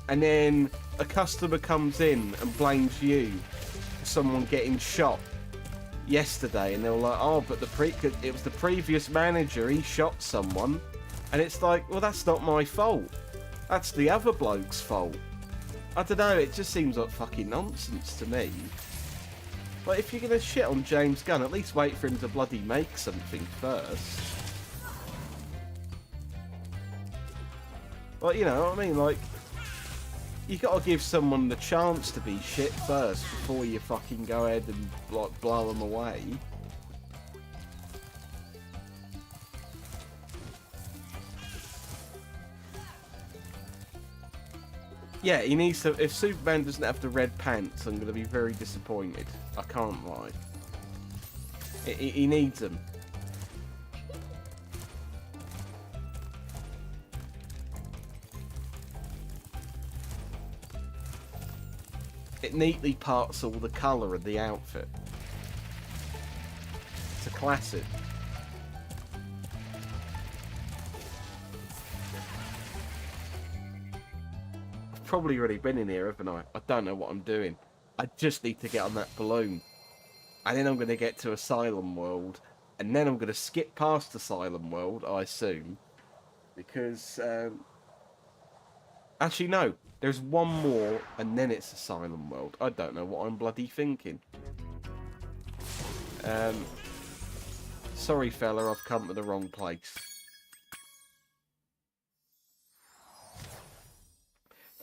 and then a customer comes in and blames you for someone getting shot yesterday, and they're like, oh, but it was the previous manager, he shot someone. And it's like, well, that's not my fault. That's the other bloke's fault. I don't know, it just seems like fucking nonsense to me. Like, if you're gonna shit on James Gunn, at least wait for him to bloody make something first. Like, you know what I mean? Like, you gotta give someone the chance to be shit first before you fucking go ahead and, like, blow them away. Yeah, he needs to... If Superman doesn't have the red pants, I'm going to be very disappointed. I can't lie. He needs them. It neatly parts all the colour of the outfit. It's a classic. Probably already been in here, haven't I? I don't know what I'm doing. I just need to get on that balloon. And then I'm going to get to Asylum World. And then I'm going to skip past Asylum World, I assume. Because, actually, no. There's one more, and then it's Asylum World. I don't know what I'm bloody thinking. Sorry, fella, I've come to the wrong place.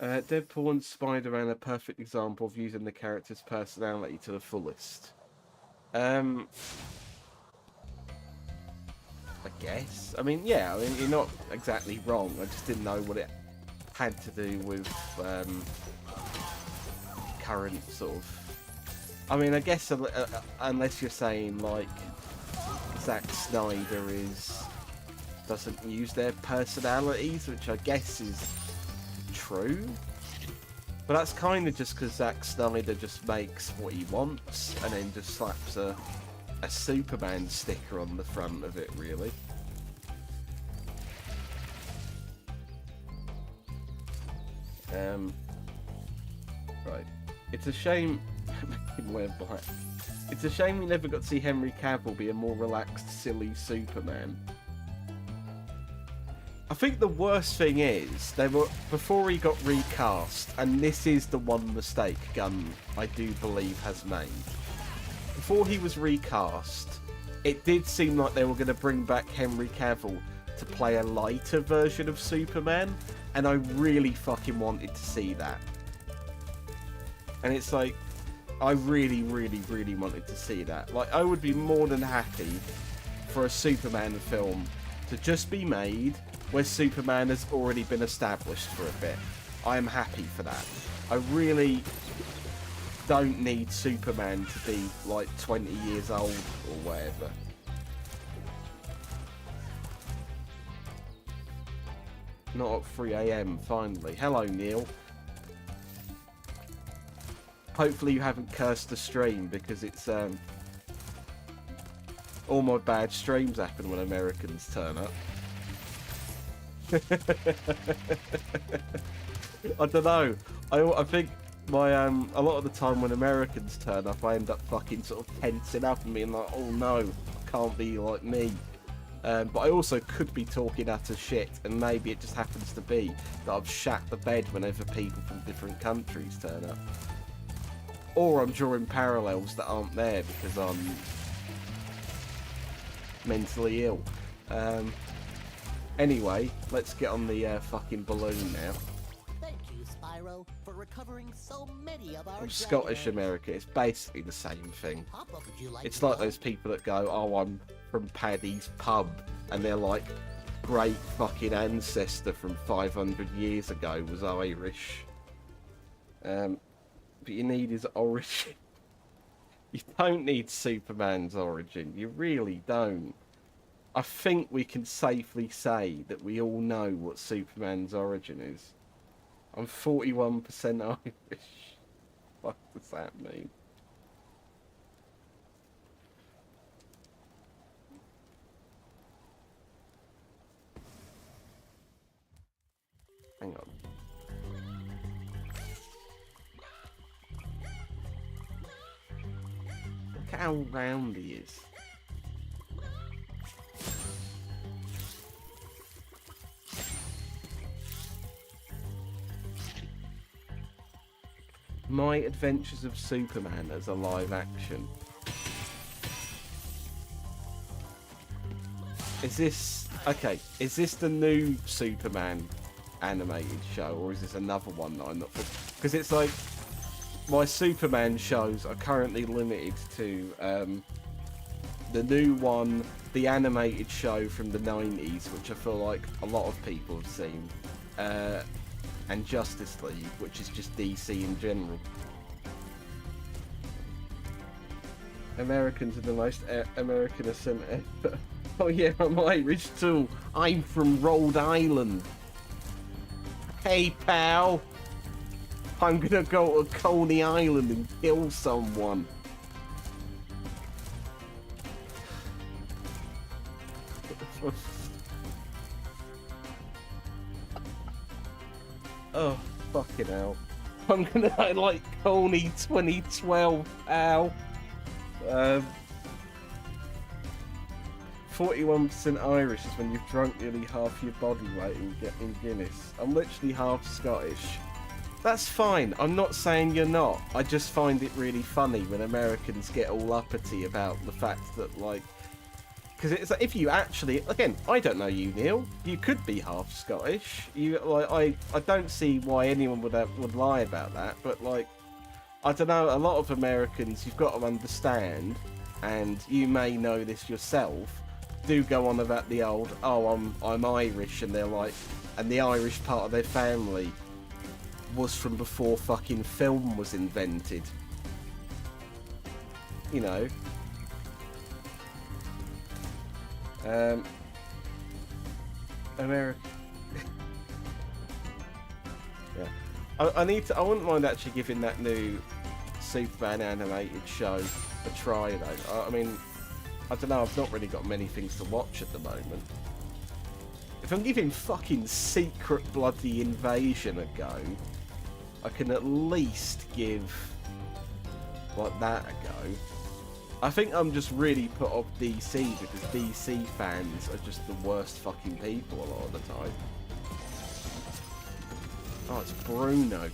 Deadpool and Spider-Man are a perfect example of using the character's personality to the fullest. I guess. I mean, yeah, I mean, you're not exactly wrong. I just didn't know what it had to do with current sort of... I mean, I guess unless you're saying, like, Zack Snyder doesn't use their personalities, which I guess is true, but that's kind of just because Zack Snyder just makes what he wants and then just slaps a Superman sticker on the front of it, really. Right. It's a shame. It's a shame we never got to see Henry Cavill be a more relaxed, silly Superman. I think the worst thing is, before he got recast, and this is the one mistake Gunn, I do believe, has made. Before he was recast, it did seem like they were going to bring back Henry Cavill to play a lighter version of Superman, and I really fucking wanted to see that. And it's like, I really, really, really wanted to see that. Like, I would be more than happy for a Superman film to just be made where Superman has already been established for a bit. I am happy for that. I really don't need Superman to be like 20 years old or whatever. Not at 3 AM, finally. Hello, Neil. Hopefully you haven't cursed the stream, because it's all my bad streams happen when Americans turn up. I don't know. I think my a lot of the time when Americans turn up, I end up fucking sort of tensing up and being like, oh no, I can't be like me. But I also could be talking utter shit, and maybe it just happens to be that I've shat the bed whenever people from different countries turn up. Or I'm drawing parallels that aren't there because I'm mentally ill. Anyway, let's get on the fucking balloon now. Thank you, Spyro, for recovering so many of our Scottish treasures. America, it's basically the same thing. Papa, would you like It's to like go? those people that go, oh, I'm from Paddy's pub, and they're like, great fucking ancestor from 500 years ago was Irish. But you need his origin. You don't need Superman's origin. You really don't. I think we can safely say that we all know what Superman's origin is. I'm 41% Irish. What does that mean? Hang on. Look how round he is. My Adventures of Superman as a live action. Is this... Okay, is this the new Superman animated show, or is this another one that I'm not... Because it's like... My Superman shows are currently limited to the new one, the animated show from the 90s, which I feel like a lot of people have seen, and Justice League, which is just DC in general. Americans are the most American accent ever. Oh yeah, I'm Irish too. I'm from Rhode Island. Hey pal, I'm gonna go to Coney Island and kill someone. Oh, fucking hell. I'm gonna like Coney 2012, pal. 41% Irish is when you've drunk nearly half your body weight in Guinness. I'm literally half Scottish. That's fine. I'm not saying you're not. I just find it really funny when Americans get all uppity about the fact that, like... Because it's like, if you actually... Again, I don't know you, Neil. You could be half Scottish. You like I don't see why anyone would lie about that. But, like, I don't know. A lot of Americans, you've got to understand, and you may know this yourself, do go on about the old, oh, I'm Irish, and they're like... And the Irish part of their family was from before fucking film was invented. You know. America. Yeah. I wouldn't mind actually giving that new Superman animated show a try though. I mean, I don't know, I've not really got many things to watch at the moment. If I'm giving fucking Secret Bloody Invasion a go, I can at least give like that a go. I think I'm just really put off DC because DC fans are just the worst fucking people a lot of the time. Oh, it's Bruno.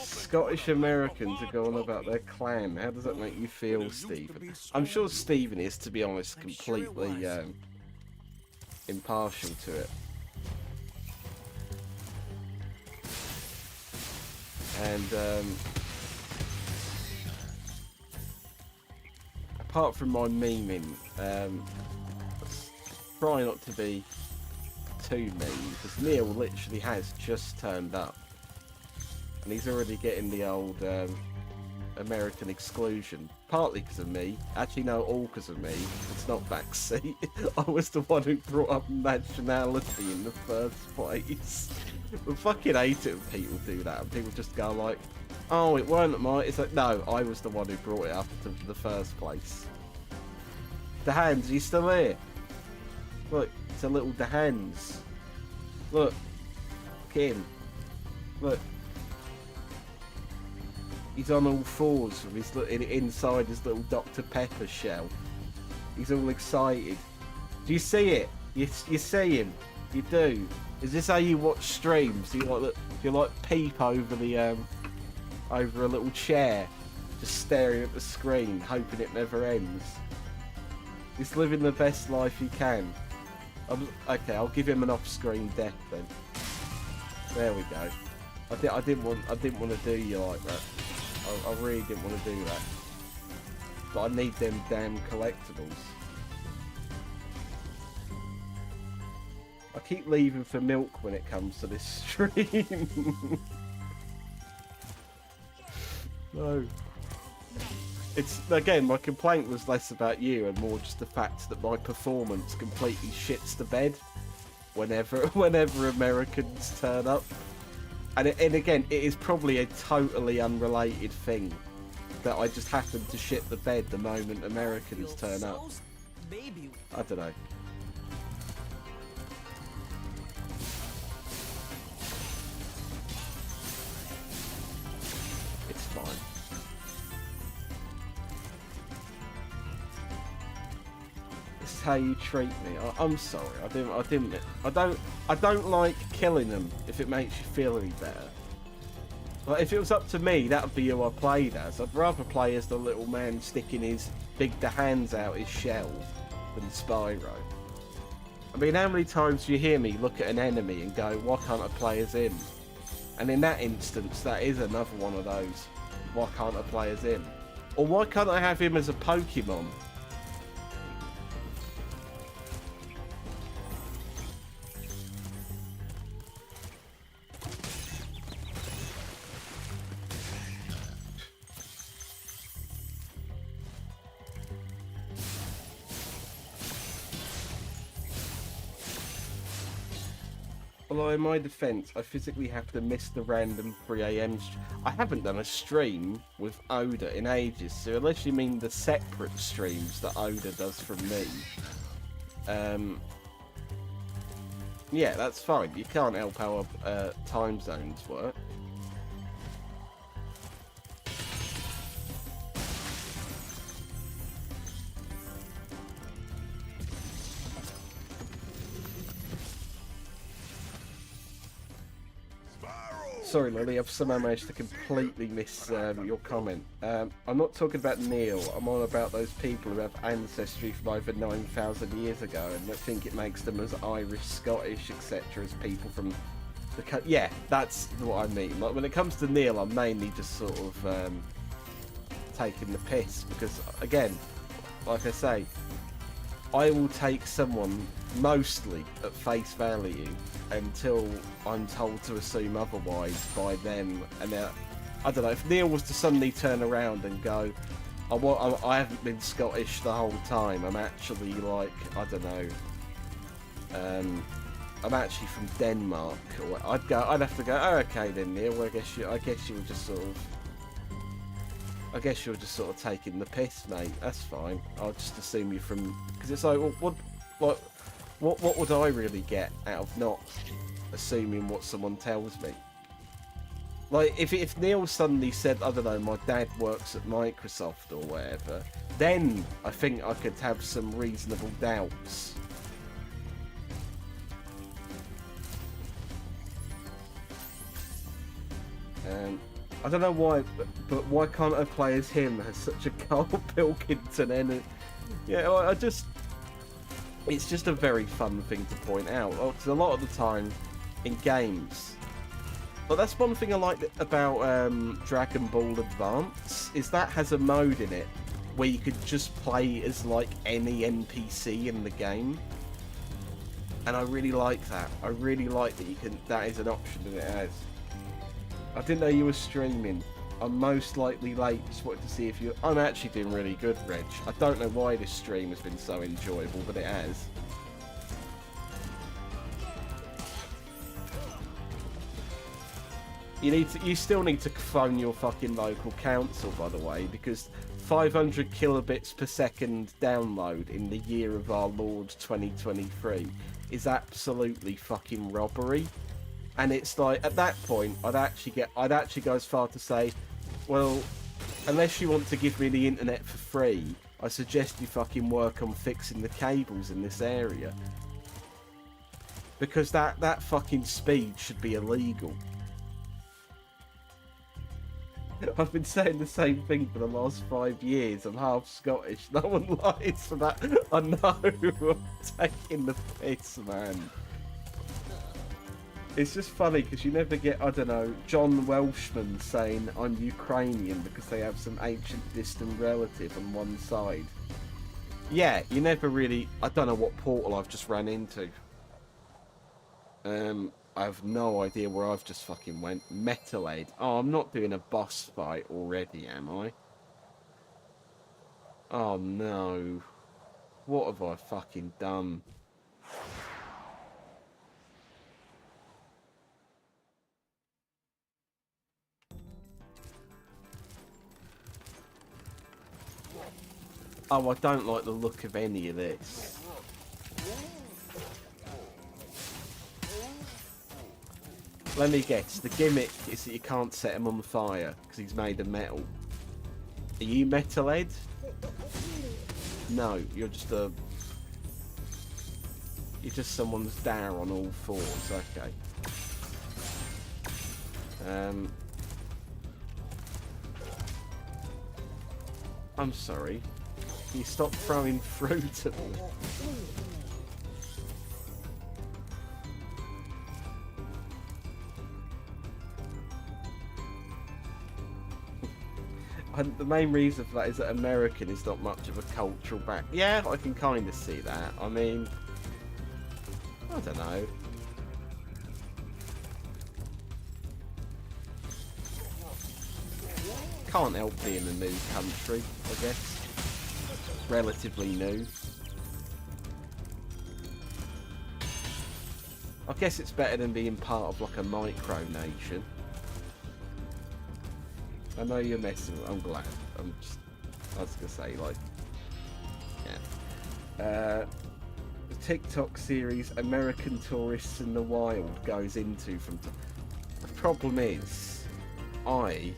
Scottish Americans are going about their clan. How does that make you feel, Stephen? I'm sure Stephen is, to be honest, completely impartial to it. And apart from my memeing, try not to be too mean, because Neil literally has just turned up. And he's already getting the old American exclusion. Partly because of me. Actually, no, all because of me. It's not backseat. I was the one who brought up nationality in the first place. I fucking hate it when people do that. And people just go like, oh, it weren't mine. It's like, no, I was the one who brought it up in the first place. The hands, are you still here? Look, it's a little the hands. Look. Look at him. Look. He's on all fours with his inside his little Dr. Pepper shell. He's all excited. Do you see it? You see him? You do. Is this how you watch streams? Do you like peep over the over a little chair, just staring at the screen, hoping it never ends? He's living the best life he can. Okay, I'll give him an off-screen death then. There we go. I didn't want to do you like that. I really didn't want to do that. But I need them damn collectibles. I keep leaving for milk when it comes to this stream. No. It's, again, my complaint was less about you and more just the fact that my performance completely shits the bed whenever Americans turn up. And again, it is probably a totally unrelated thing that I just happen to shit the bed the moment Americans turn up. I don't know. It's fine. This is how you treat me. I'm sorry. I don't like killing them if it makes you feel any better. Like, if it was up to me, that would be who I played as. I'd rather play as the little man sticking his big hands out his shell than Spyro. I mean, how many times do you hear me look at an enemy and go, why can't I play as him? And in that instance, that is another one of those. Why can't I play as him? Or why can't I have him as a Pokemon? Although in my defence, I physically have to miss the random 3 AM I haven't done a stream with Oda in ages, so unless you mean the separate streams that Oda does from me, yeah, that's fine. You can't help how time zones work. Sorry, Lily, I've somehow managed to completely miss your comment. I'm not talking about Neil, I'm on about those people who have ancestry from over 9,000 years ago and that think it makes them as Irish, Scottish, etc. as people from the... Yeah, that's what I mean. Like, when it comes to Neil, I'm mainly just sort of taking the piss because, again, like I say, I will take someone mostly at face value until I'm told to assume otherwise by them. And I don't know, if Neil was to suddenly turn around and go, I haven't been Scottish the whole time, I'm actually like, I don't know, I'm actually from Denmark, or I'd have to go, oh, okay then Neil, I guess you were just sort of taking the piss, mate. That's fine. I'll just assume you're from, because it's like, well, what would I really get out of not assuming what someone tells me? Like, if Neil suddenly said, I don't know, my dad works at Microsoft or whatever, then I think I could have some reasonable doubts. I don't know why, but why can't I play as him as such a Carl Pilkington enemy? Yeah, it's just a very fun thing to point out. Because a lot of the time in games, but that's one thing I like about Dragon Ball Advance, is that has a mode in it where you could just play as like any NPC in the game. And I really like that. I really like that you can. That is an option that it has. I didn't know you were streaming. I'm most likely late. Just wanted to see if you. I'm actually doing really good, Reg. I don't know why this stream has been so enjoyable, but it has. You still need to phone your fucking local council, by the way, because 500 kilobits per second download in the year of our Lord 2023 is absolutely fucking robbery. And it's like, at that point, I'd actually go as far to say, well, unless you want to give me the internet for free, I suggest you fucking work on fixing the cables in this area. Because that fucking speed should be illegal. I've been saying the same thing for the last 5 years. I'm half Scottish. No one lies for that. I know. I'm taking the piss, man. It's just funny because you never get, I don't know, John Welshman saying I'm Ukrainian because they have some ancient distant relative on one side. Yeah, you never really. I don't know what portal I've just ran into. I have no idea where I've just fucking went. Metalhead. Oh, I'm not doing a boss fight already, am I? Oh no. What have I fucking done? Oh, I don't like the look of any of this. Let me guess, the gimmick is that you can't set him on fire because he's made of metal. Are you Metalhead? No, you're just someone's down on all fours, okay. I'm sorry. Can you stop throwing fruit at me? And the main reason for that is that American is not much of a cultural back. Yeah, I can kind of see that. I mean, I don't know. Can't help being a new country, I guess. Relatively new. I guess it's better than being part of like a micronation. I know you're messing with, I'm glad. I was gonna say, like, yeah. The TikTok series American Tourists in the Wild goes into from... The problem is, I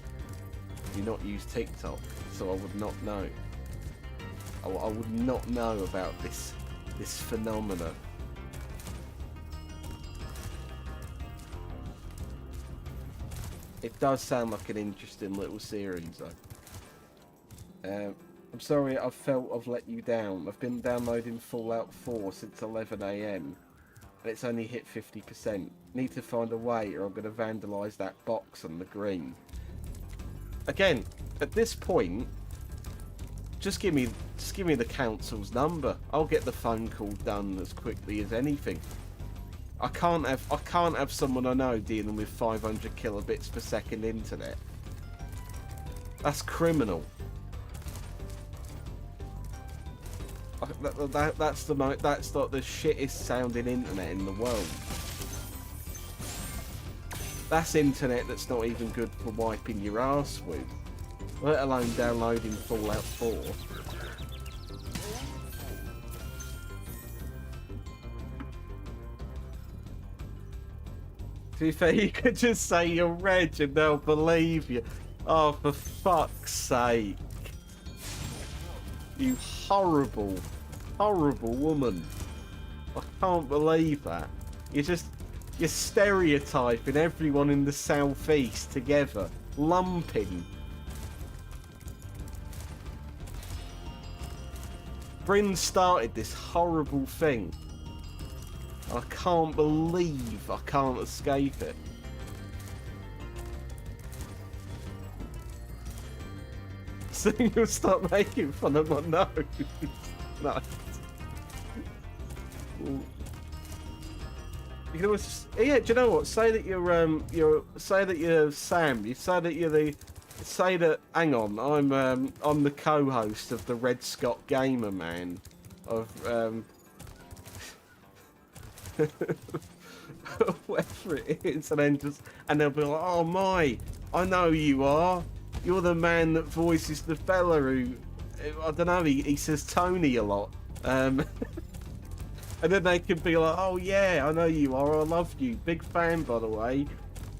do not use TikTok, so I would not know. I would not know about this phenomena. It does sound like an interesting little series, though. I'm sorry I felt I've let you down. I've been downloading Fallout 4 since 11 AM, and it's only hit 50%. Need to find a way, or I'm going to vandalise that box on the green. Again, at this point, just give me the council's number. I'll get the phone call done as quickly as anything. I can't have someone I know dealing with 500 kilobits per second internet. That's criminal. That's like the shittest sounding internet in the world. That's internet that's not even good for wiping your arse with, let alone downloading Fallout 4. To be fair, you could just say you're Reg and they'll believe you. Oh, for fuck's sake. You horrible, horrible woman. I can't believe that. You're stereotyping everyone in the southeast together. Lumping. Bryn started this horrible thing. I can't believe I can't escape it. Soon you'll start making fun of my nose. Nice. Ooh. You can always just, yeah. Do you know what? Say that say that you're Sam. You say that you're the. Say that. Hang on, I'm the co-host of the Red Scott Gamer Man, of whatever it is, and then they'll be like, oh my, I know who you are. You're the man that voices the fella who, I don't know, he says Tony a lot. And then they can be like, oh yeah, I know you are, I love you. Big fan, by the way.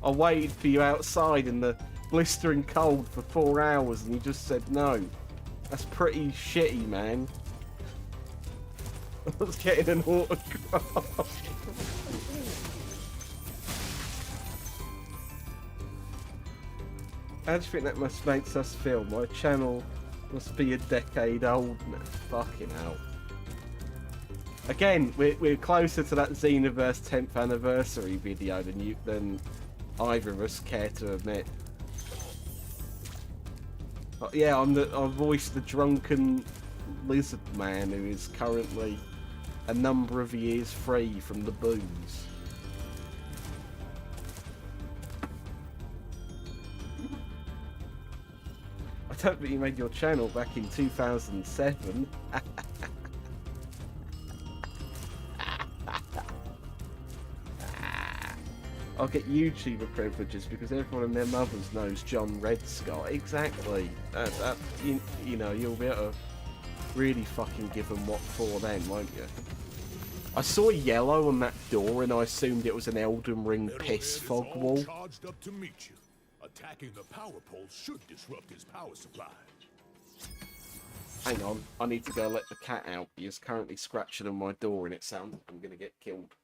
I waited for you outside in the blistering cold for 4 hours and you just said no. That's pretty shitty, man. I was getting an autograph. How do you think that makes us feel? My channel must be a decade old now. Fucking hell. Again, we're closer to that Xenoverse 10th anniversary video than either of us care to admit. Yeah, I voiced the drunken lizard man who is currently a number of years free from the booze. I don't think you made your channel back in 2007. I'll get YouTuber privileges because everyone and their mothers knows John Red Scott. Exactly. You know, you'll be able to really fucking give them what for then, won't you? I saw yellow on that door and I assumed it was an Elden Ring piss fog wall. Charged up to meet you. Attacking the power pole should disrupt his power supply. Hang on, I need to go let the cat out. He is currently scratching on my door and it sounds like I'm gonna get killed.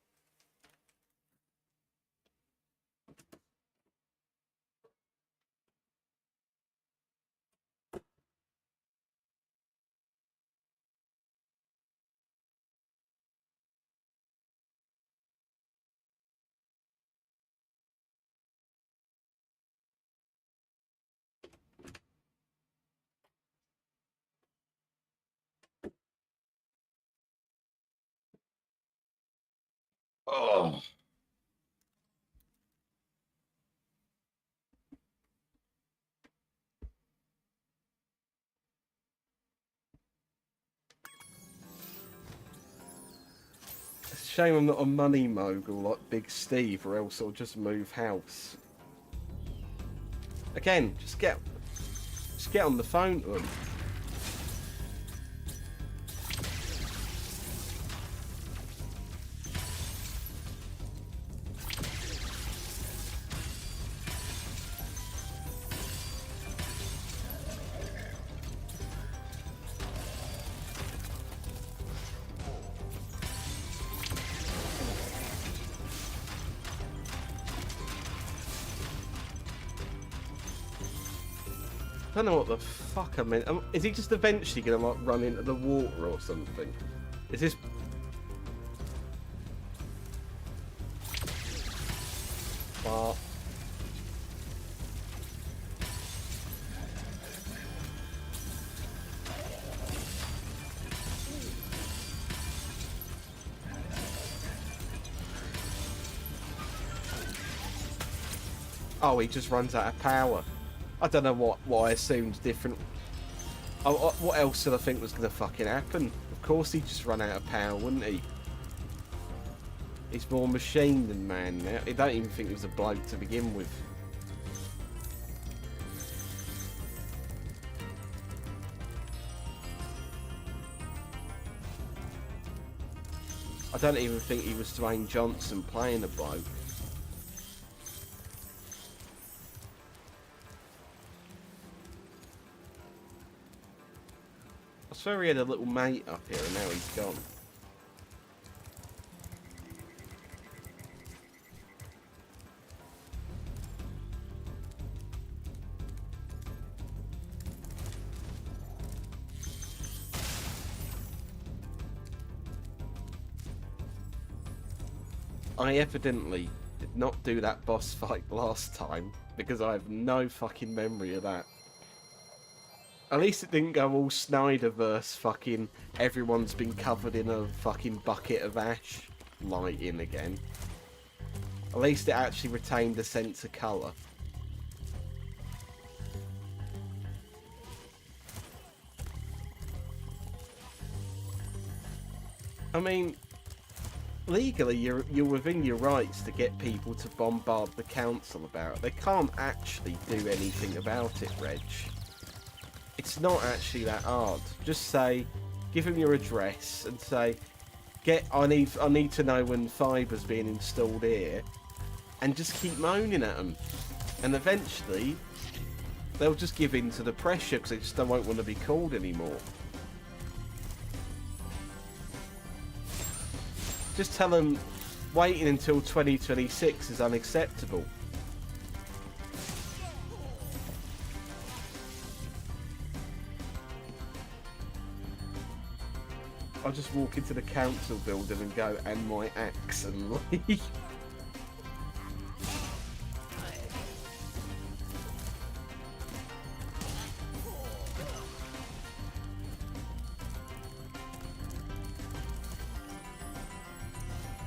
Oh. It's a shame I'm not a money mogul like Big Steve, or else I'll just move house. Again, just get on the phone to them. I don't know what the fuck I meant. Is he just eventually going to like run into the water or something? Is this... Well... Oh, he just runs out of power. I don't know what I assumed different. Oh, what else did I think was going to fucking happen? Of course he'd just run out of power, wouldn't he? He's more machine than man now. I don't even think he was a bloke to begin with. I don't even think he was Dwayne Johnson playing a bloke. I swear he had a little mate up here and now he's gone. I evidently did not do that boss fight last time because I have no fucking memory of that. At least it didn't go all Snyderverse fucking everyone's been covered in a fucking bucket of ash lighting again. At least it actually retained a sense of colour. I mean, legally you're within your rights to get people to bombard the council about it. They can't actually do anything about it, Reg. It's not actually that hard. Just say, give them your address and say, I need to know when fiber's being installed here, and just keep moaning at them, and eventually they'll just give in to the pressure because they just don't want to be called anymore. Just tell them waiting until 2026 is unacceptable. I'll just walk into the council building and go, and my axe, and leave.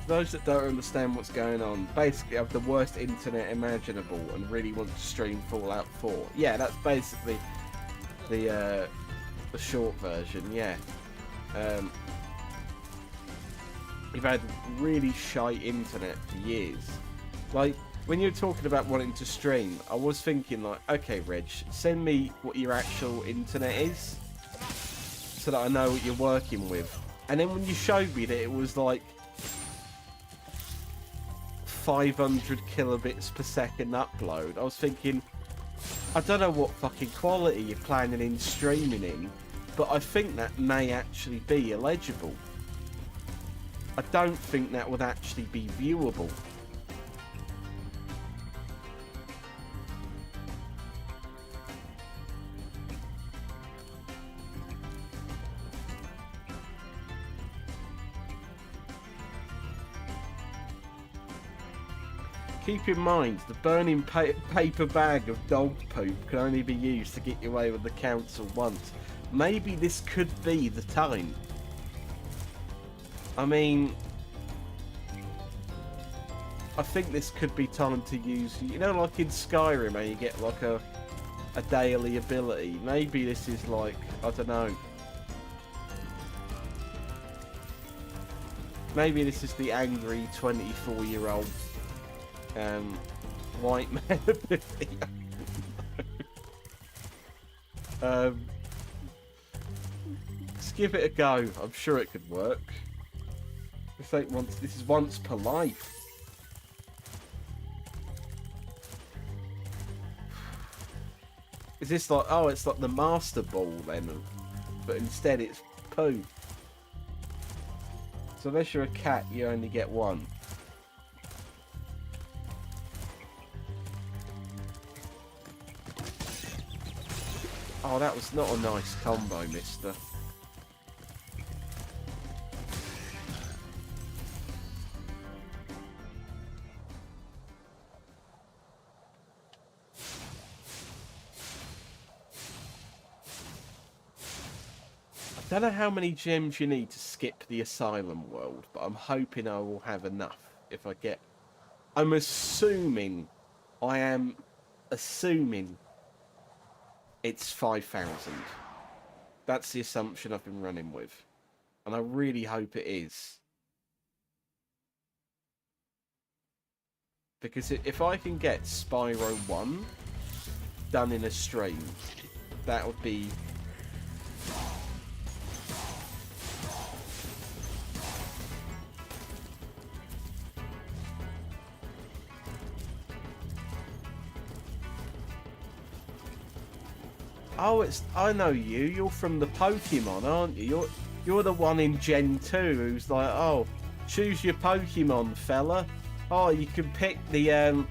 Those that don't understand what's going on, basically I have the worst internet imaginable and really want to stream Fallout 4. Yeah, that's basically the short version, yeah. You've had really shite internet for years. Like, when you're talking about wanting to stream, I was thinking like, okay Reg, send me what your actual internet is, so that I know what you're working with. And then when you showed me that it was like 500 kilobits per second upload, I was thinking, I don't know what fucking quality you're planning in streaming in, but I think that may actually be illegible. I don't think that would actually be viewable. Keep in mind, the burning paper bag of dog poop can only be used to get you away with the council once. Maybe this could be the time. I mean, I think this could be time to use, you know, like in Skyrim where you get like a daily ability. Maybe this is like, I don't know. Maybe this is the angry 24-year-old white man ability. Let's give it a go. I'm sure it could work. This is once per life. Is this like, oh, it's like the Master Ball then, but instead it's poo. So unless you're a cat, you only get one. Oh, that was not a nice combo, mister. I don't know how many gems you need to skip the asylum world, but I'm hoping I will have enough if I get... I am assuming it's 5,000. That's the assumption I've been running with. And I really hope it is. Because if I can get Spyro 1 done in a stream, that would be... Oh, I know you. You're from the Pokemon, aren't you? You're the one in Gen 2 who's like, oh, choose your Pokemon, fella. Oh, you can pick the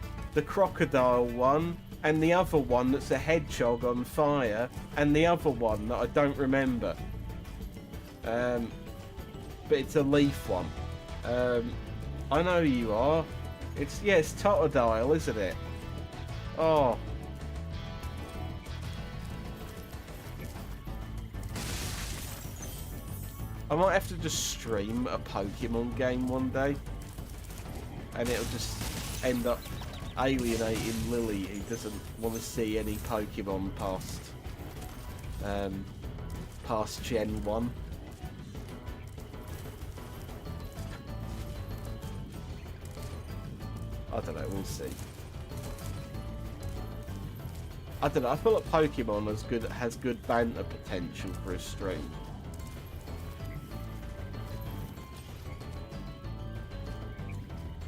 crocodile one, and the other one that's a hedgehog on fire, and the other one that I don't remember. But it's a leaf one. I know who you are. It's Totodile, isn't it? Oh. I might have to just stream a Pokemon game one day, and it'll just end up alienating Lily, who doesn't want to see any Pokemon past Gen 1. I don't know, we'll see. I don't know, I feel like Pokemon has good banter potential for a stream.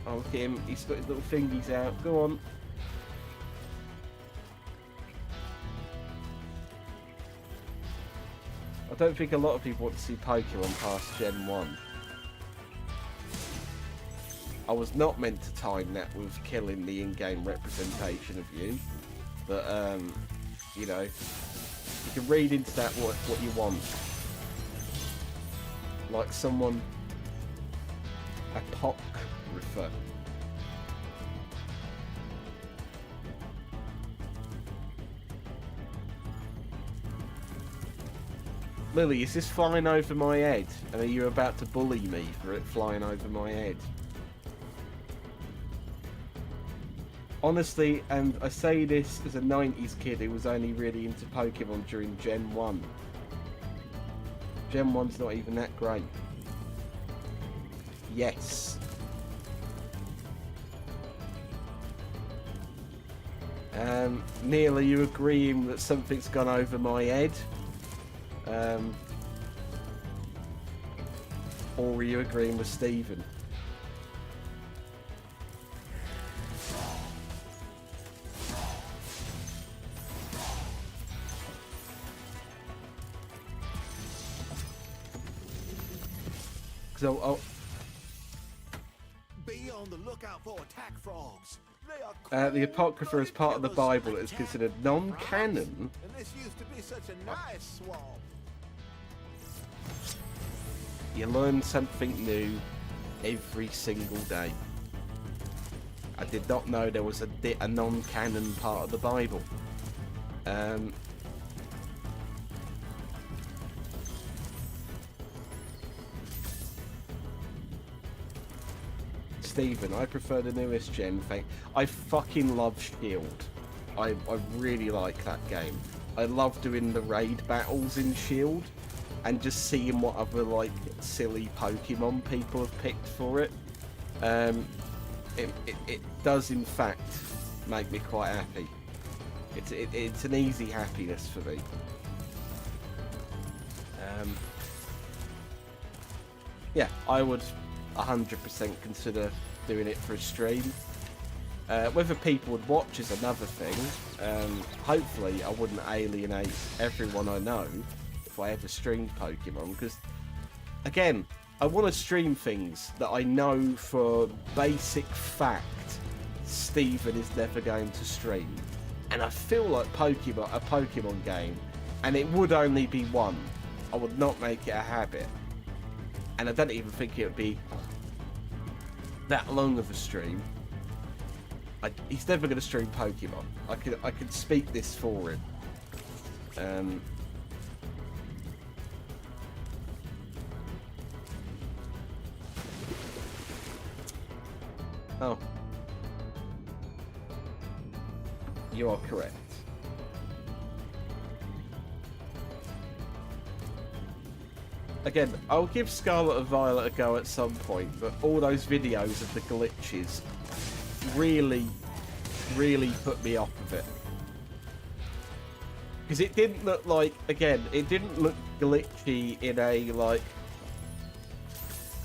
Oh, look at him, he's got his little fingies out, go on. I don't think a lot of people want to see Pokemon past Gen 1. I was not meant to time that with killing the in-game representation of you, but you know, you can read into that what you want. Like someone apocrypha. Lily, is this flying over my head? And are you about to bully me for it flying over my head? Honestly, and I say this as a 90s kid who was only really into Pokemon during Gen 1. Gen 1's not even that great. Yes. Neil, are you agreeing that something's gone over my head? Or are you agreeing with Stephen? So, Be on the lookout for attack frogs. the Apocrypha is part of the Bible. It is considered non-canon. And this used to be such a nice swamp. You learn something new every single day. I did not know there was a non-canon part of the Bible. Stephen, I prefer the newest gen thing. I fucking love Shield. I really like that game. I love doing the raid battles in Shield and just seeing what other like silly Pokemon people have picked for it. It does in fact make me quite happy. It's an easy happiness for me. Yeah, I would 100% consider doing it for a stream. Whether people would watch is another thing. Hopefully I wouldn't alienate everyone I know if I ever streamed Pokemon, because again, I want to stream things that I know for basic fact Stephen is never going to stream. And I feel like a Pokemon game, and it would only be one. I would not make it a habit. And I don't even think it would be that long of a stream. He's never going to stream Pokemon. I could speak this for him. Oh. You are correct. Again, I'll give Scarlet and Violet a go at some point, but all those videos of the glitches really put me off of it. Because it didn't look like, again, it didn't look glitchy in a, like,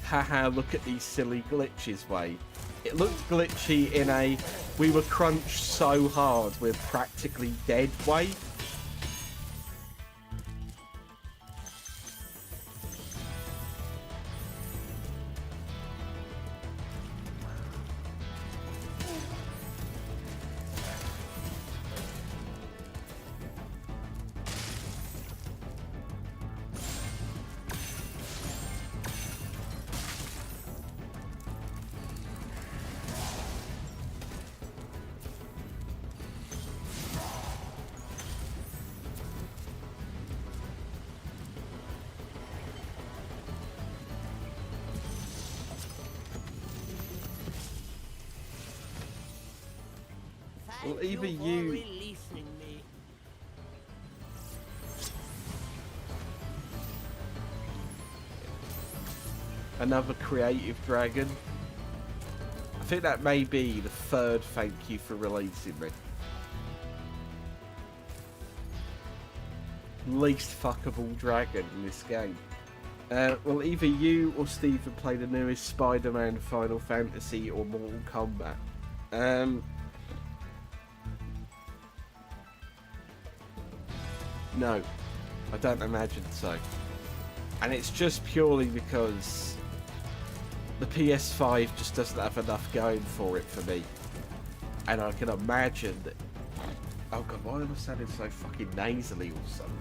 haha, look at these silly glitches way. It looked glitchy in a, we were crunched so hard we're practically dead way. Well, Thank either you for you- releasing me. Another creative dragon. I think that may be the third thank you for releasing me. Least fuckable dragon in this game. Well, either you or Stephen play the newest Spider-Man, Final Fantasy, or Mortal Kombat. No, I don't imagine so. And it's just purely because the PS5 just doesn't have enough going for it for me. And I can imagine that... Oh god, why am I sounding so fucking nasally or something?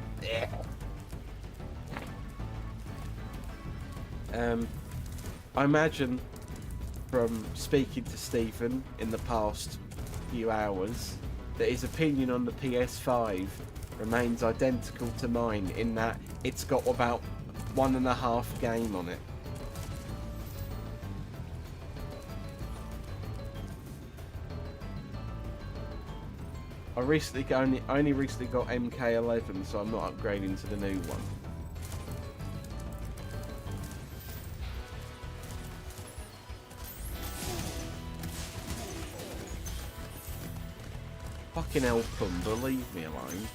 I imagine from speaking to Stephen in the past few hours that his opinion on the PS5 remains identical to mine in that it's got about 1.5 game on it. I only recently got MK11, so I'm not upgrading to the new one. Fucking hell, Thunder, leave me alone.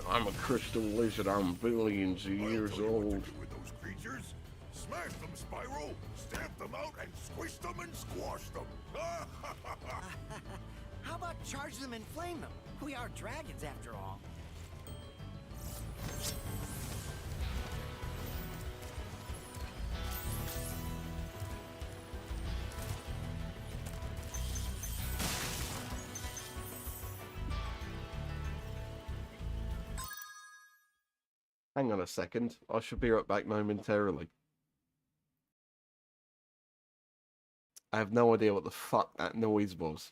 I'm a crystal lizard. I'm billions of years I'll tell you what to old. do with those creatures. Smash them, Spyro. Stamp them out and squish them and squash them. How about charge them and flame them? We are dragons after all. Hang on a second. I should be right back momentarily. I have no idea what the fuck that noise was.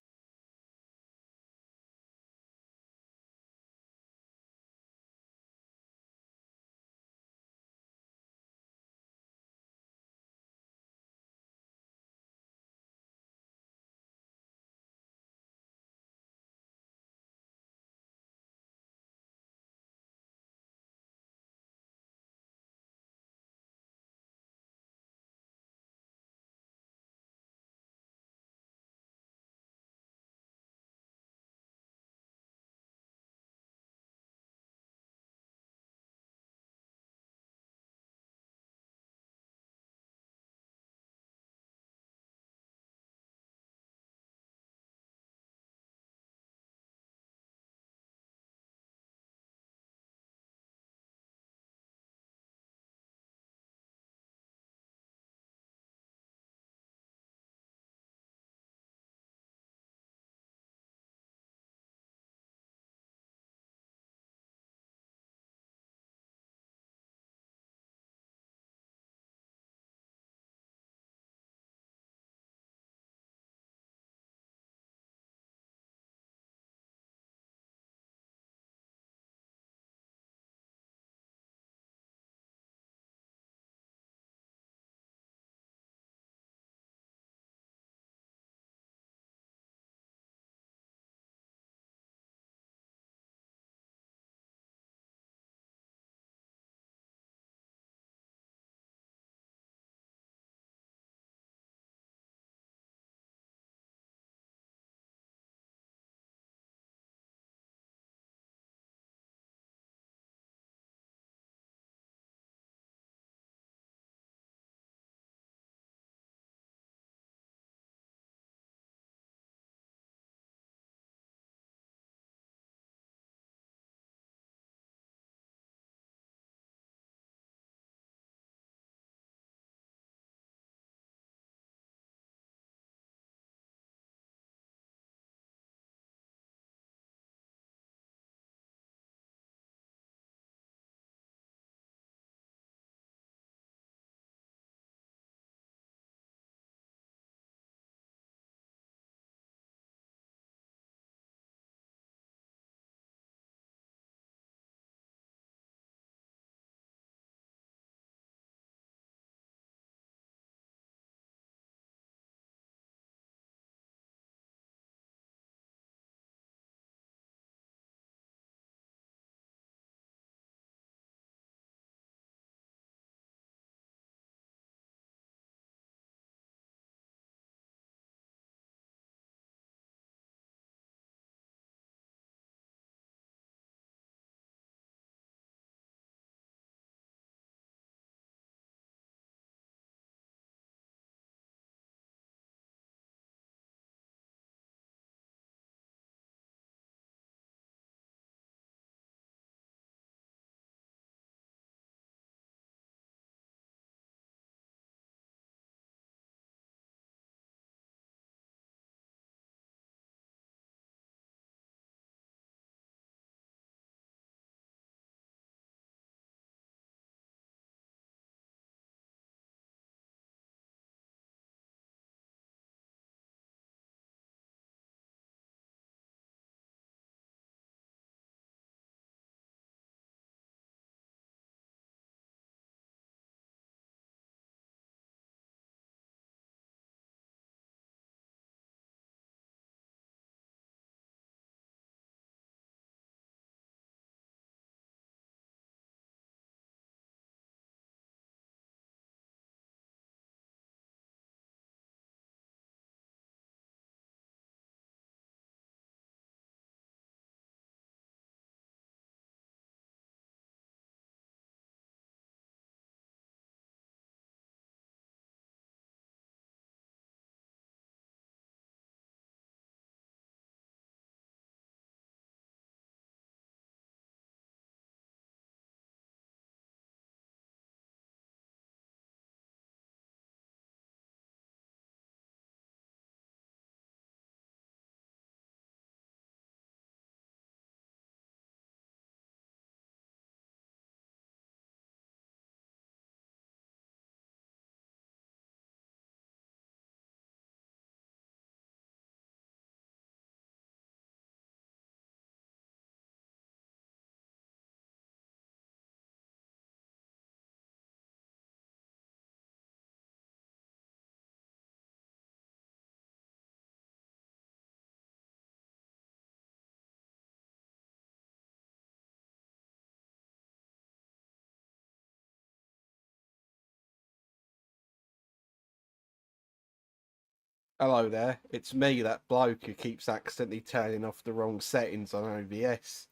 Hello there, it's me, that bloke who keeps accidentally turning off the wrong settings on OBS.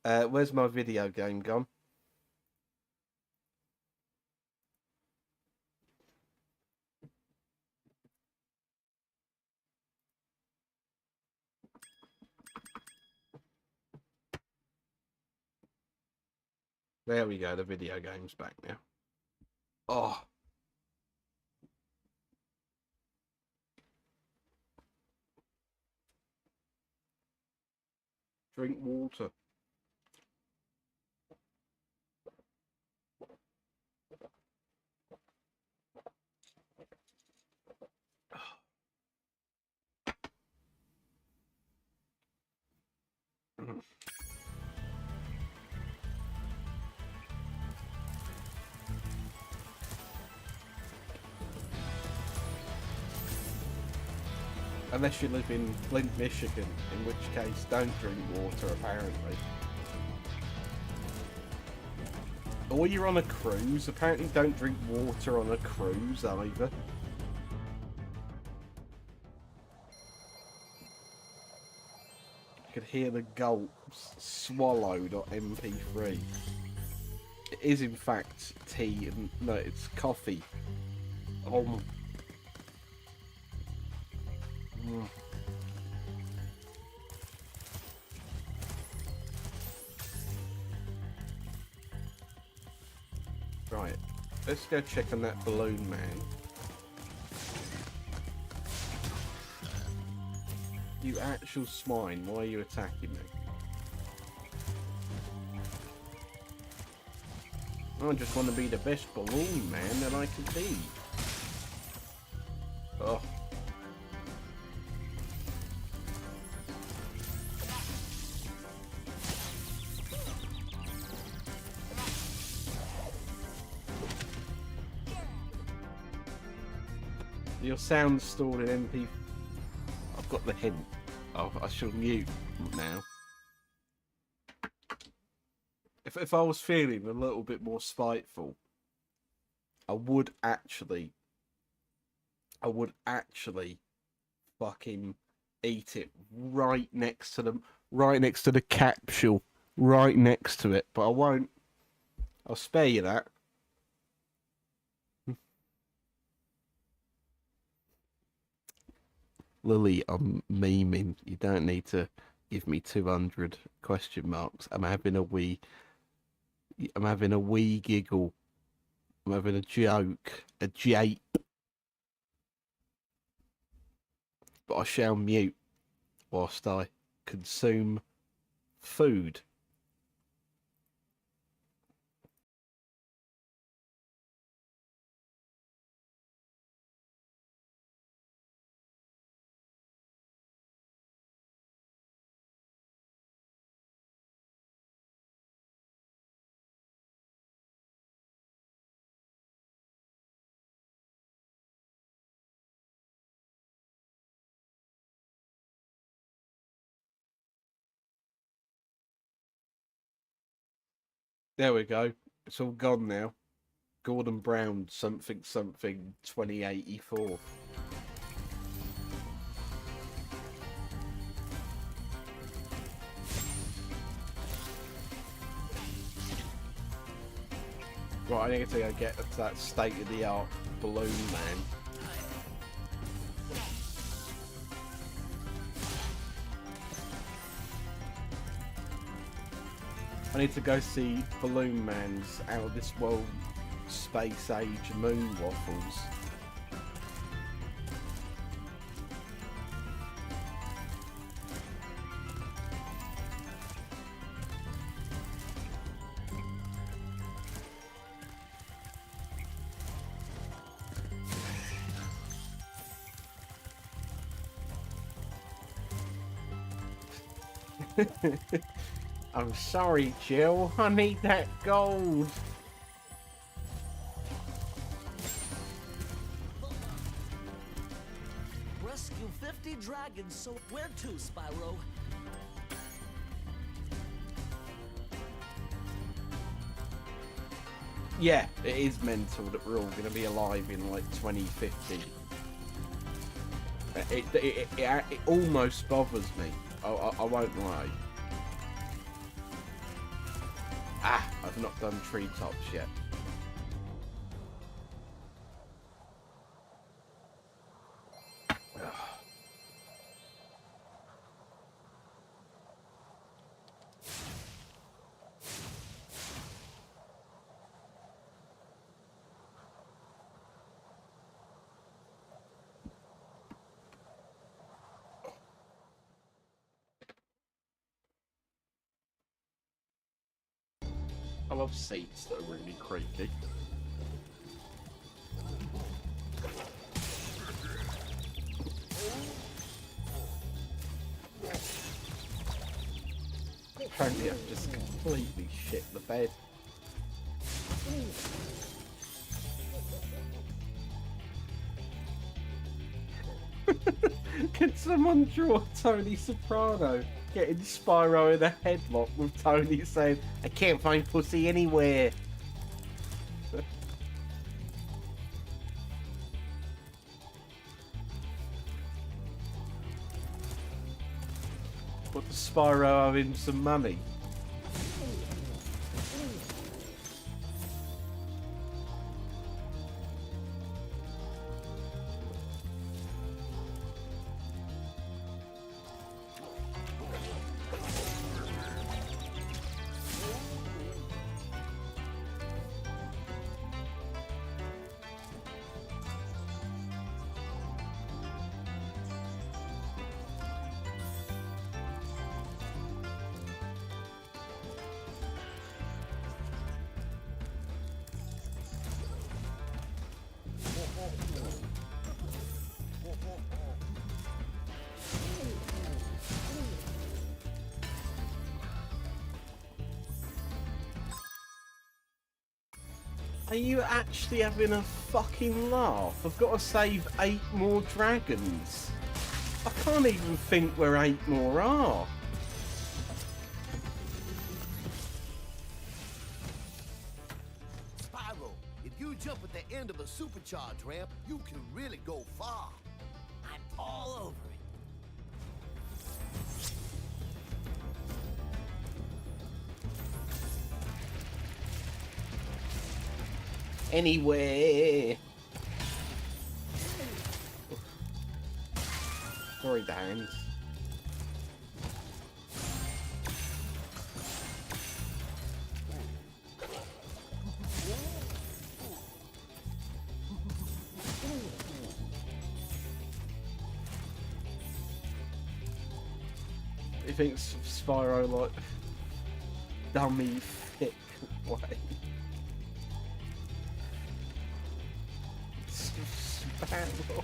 Where's my video game gone? There we go, the video game's back now. Oh. Drink water. Unless you live in Flint, Michigan, in which case don't drink water, apparently. Or you're on a cruise, apparently don't drink water on a cruise either. You could hear the gulps swallowed on MP3. It is in fact tea, and no, it's coffee. Oh. Right, let's go check on that balloon man. You actual swine, why are you attacking me? I just want to be the best balloon man that I could be. Oh. Your sound's stored in MP. I've got the hint. Oh, I shall mute now. If I was feeling a little bit more spiteful, I would actually fucking eat it right next to the capsule, right next to it. But I won't. I'll spare you that. Lily, I'm memeing. You don't need to give me 200 question marks. I'm having a wee giggle. I'm having a joke, a jape. But I shall mute whilst I consume food. There we go. It's all gone now. Gordon Brown something 2084. Right, I need to go get to that state-of-the-art balloon man. I need to go see Balloon Man's out of this world space age moon waffles. I'm sorry, Jill. I need that gold. Rescue 50 dragons, so where to, Spyro? Yeah, it is mental that we're all going to be alive in like 2050. It almost bothers me. I won't lie. Ah, I've not done treetops yet. I love seats that are really creaky. Apparently I've just completely shit the bed. Can someone draw Tony Soprano getting Spyro in a headlock with Tony saying, "I can't find pussy anywhere"? What, does Spyro owe him some money? Are you actually having a fucking laugh? I've got to save 8 more dragons. I can't even think where 8 more are. Spyro, if you jump at the end of a supercharged ramp, you can really go far. I'm all over it. Anywhere. Sorry, Dan. He thinks Spyro like dummy thick way. Spyro.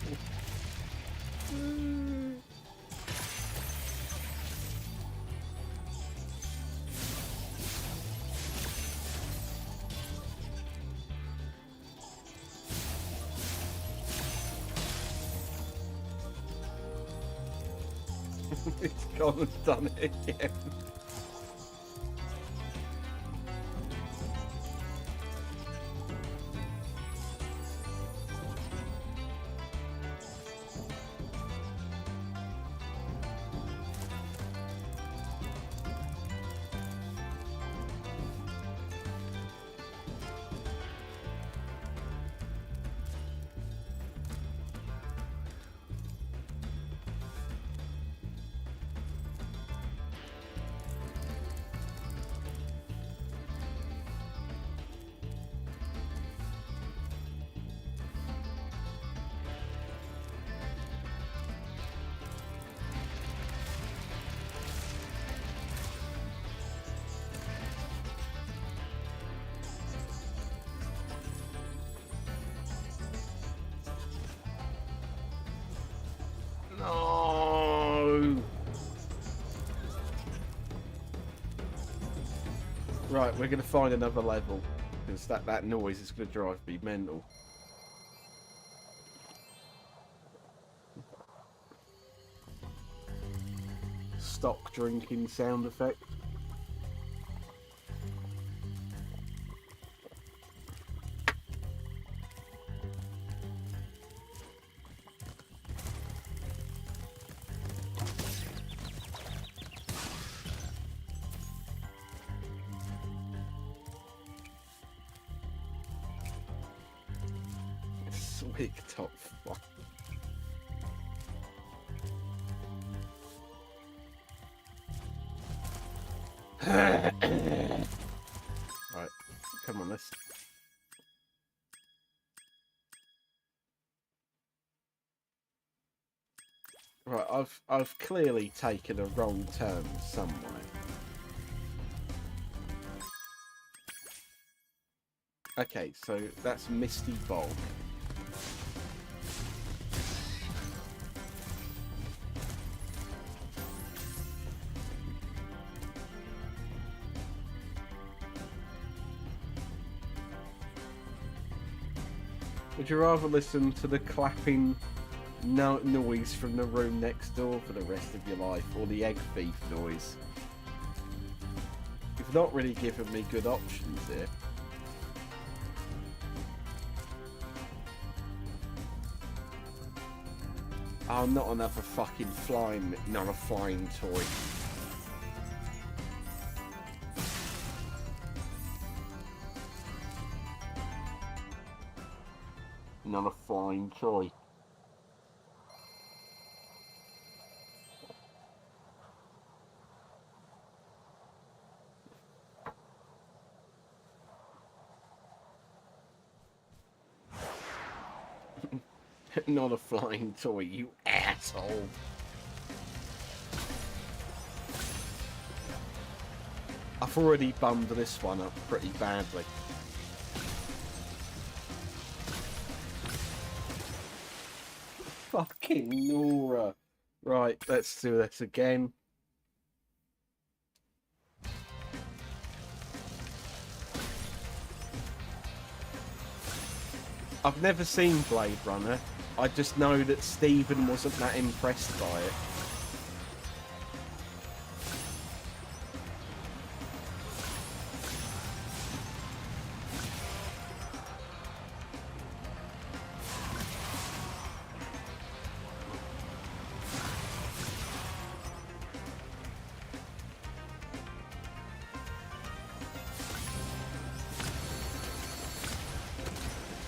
It's gone and done it again. No. Right, we're gonna find another level because that noise is gonna drive me mental. Stock drinking sound effect. Big top fly. Right, come on, let's. Right, I've clearly taken a wrong turn somewhere. Okay, so that's Misty Bog. Would you rather listen to the clapping noise from the room next door for the rest of your life, or the egg thief noise? You've not really given me good options here. Oh, not another fucking flying toy. Not a flying toy. Not a flying toy, you asshole. I've already bummed this one up pretty badly. Fucking Nora. Right, let's do this again. I've never seen Blade Runner. I just know that Stephen wasn't that impressed by it.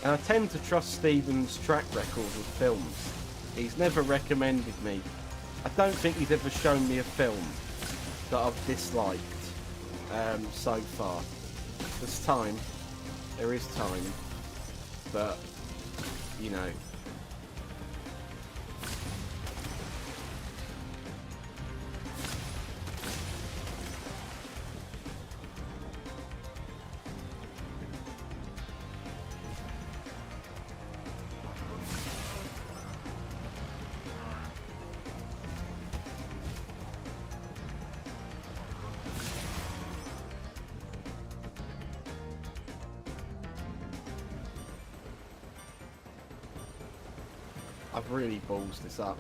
And I tend to trust Stephen's track record with films. He's never recommended me. I don't think he's ever shown me a film that I've disliked so far. There's time. There is time. But, you know. I've really ballsed this up.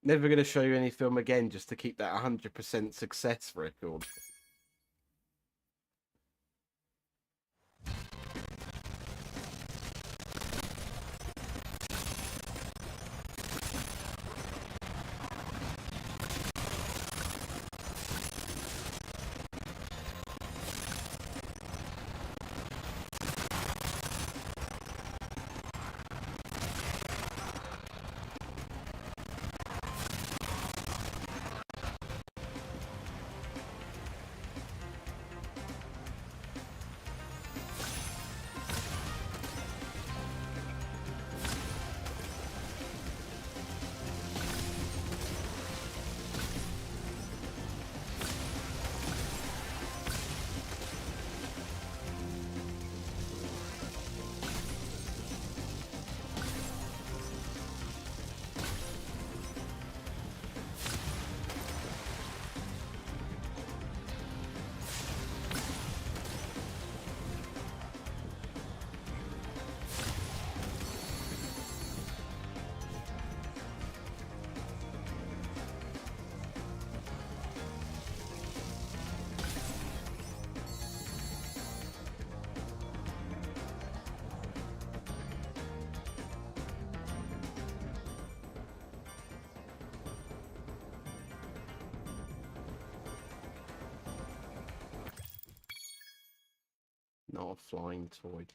Never going to show you any film again just to keep that 100% success record. Not a flying toy.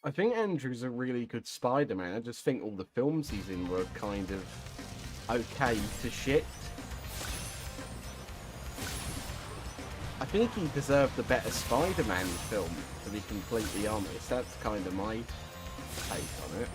I think Andrew's a really good Spider-Man. I just think all the films he's in were kind of okay to shit. I think he deserved a better Spider-Man film, to be completely honest. That's kind of my take on it.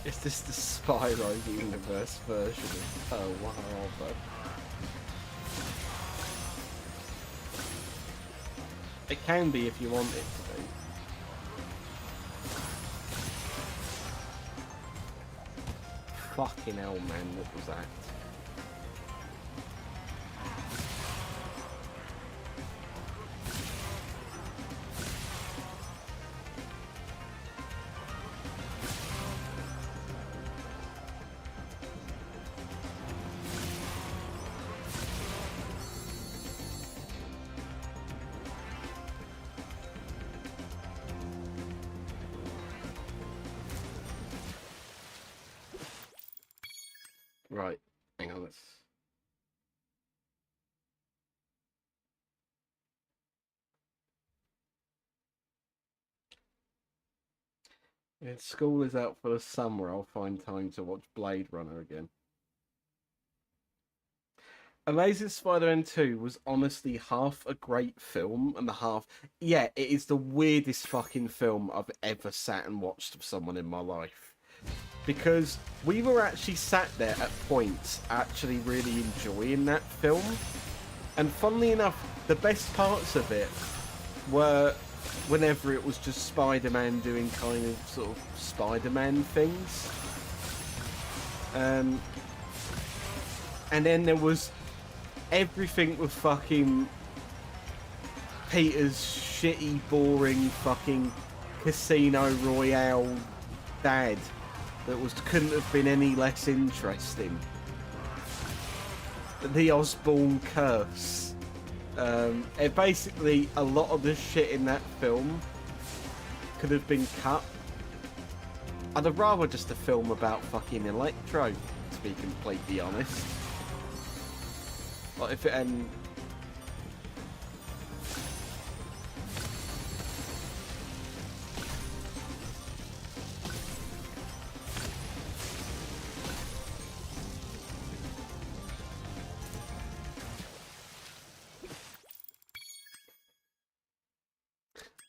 Is this the Spyro universe version of Oh wow, but it can be if you want it to be. Fucking hell, man, what was that? Right, hang on, let's... Yeah, school is out for the summer. I'll find time to watch Blade Runner again. Amazing Spider-Man 2 was honestly half a great film and the half... Yeah, it is the weirdest fucking film I've ever sat and watched of someone in my life. Because we were actually sat there at points actually really enjoying that film. And funnily enough, the best parts of it were whenever it was just Spider-Man doing kind of sort of Spider-Man things. And then there was everything with fucking Peter's shitty, boring fucking Casino Royale dad that couldn't have been any less interesting. The Osborn curse. Basically, a lot of the shit in that film could have been cut. I'd have rather just a film about fucking Electro, to be completely honest. Like if it and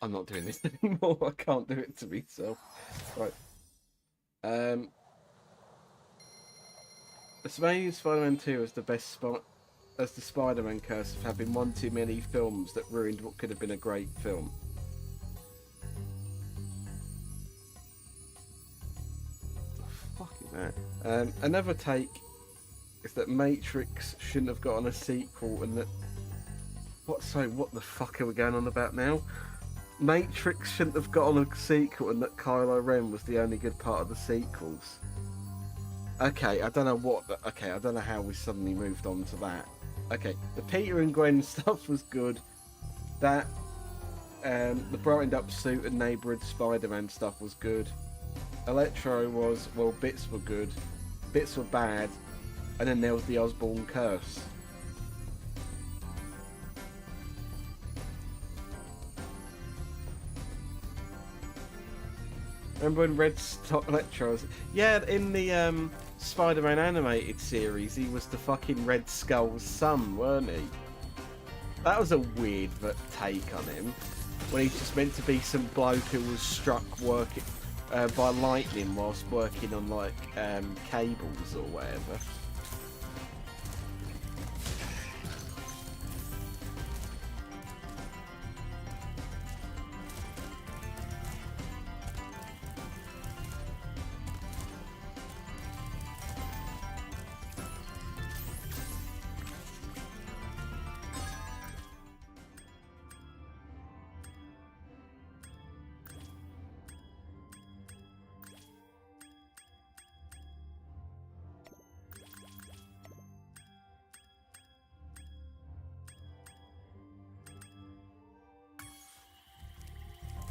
I'm not doing this anymore. I can't do it to myself. Right. The Spider-Man 2 is the best as the Spider-Man curse of having one too many films that ruined what could have been a great film. What the fuck is that? Another take is that Matrix shouldn't have gotten a sequel, and that what the fuck are we going on about now? Matrix shouldn't have gotten a sequel, and that Kylo Ren was the only good part of the sequels. Okay, I don't know how we suddenly moved on to that. Okay, the Peter and Gwen stuff was good. That, the brightened up suit and neighbourhood Spider-Man stuff was good. Electro was, well, bits were good, bits were bad, and then there was the Osborn curse. Remember when Red Electro was... Yeah, in the Spider-Man animated series, he was the fucking Red Skull's son, weren't he? That was a weird take on him. When he's just meant to be some bloke who was struck by lightning whilst working on, like, cables or whatever.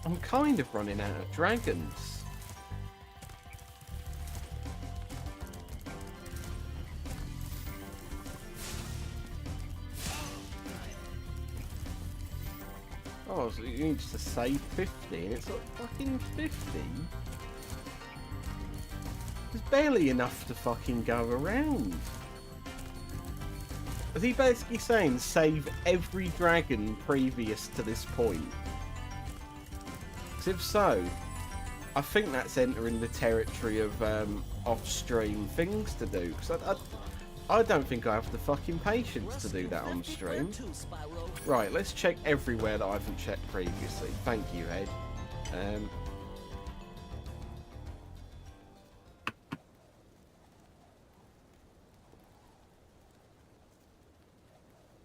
I'm kind of running out of dragons. Oh, so you need to save 50 and it's like fucking 50? There's barely enough to fucking go around. Is he basically saying save every dragon previous to this point? If so, I think that's entering the territory of off-stream things to do. Because I don't think I have the fucking patience to do that on stream. Right, let's check everywhere that I haven't checked previously. Thank you, Ed.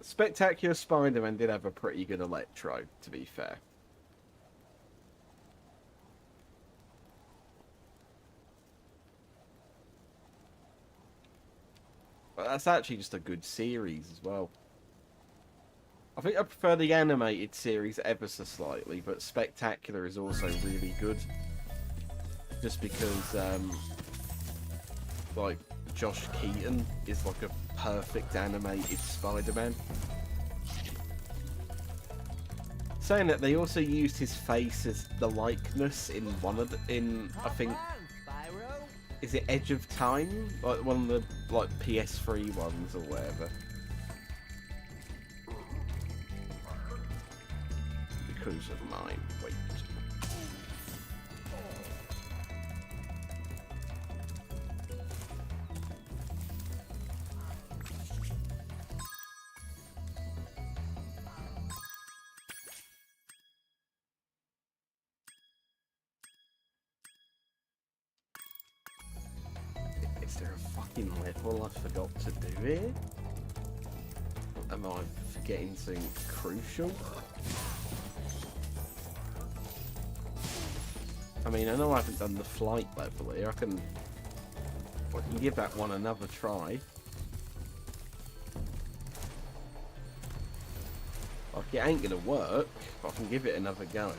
Spectacular Spider-Man did have a pretty good Electro, to be fair. But that's actually just a good series as well. I think I prefer the animated series ever so slightly, but Spectacular is also really good. Just because, like, Josh Keaton is like a perfect animated Spider-Man. Saying that, they also used his face as the likeness in one of I think... Is it Edge of Time? Like one of the like PS3 ones or whatever. Because of my weight. Is there a fucking level I forgot to do here? Am I forgetting something crucial? I mean, I know I haven't done the flight level here. I can give that one another try. Like, it ain't gonna work, but I can give it another go.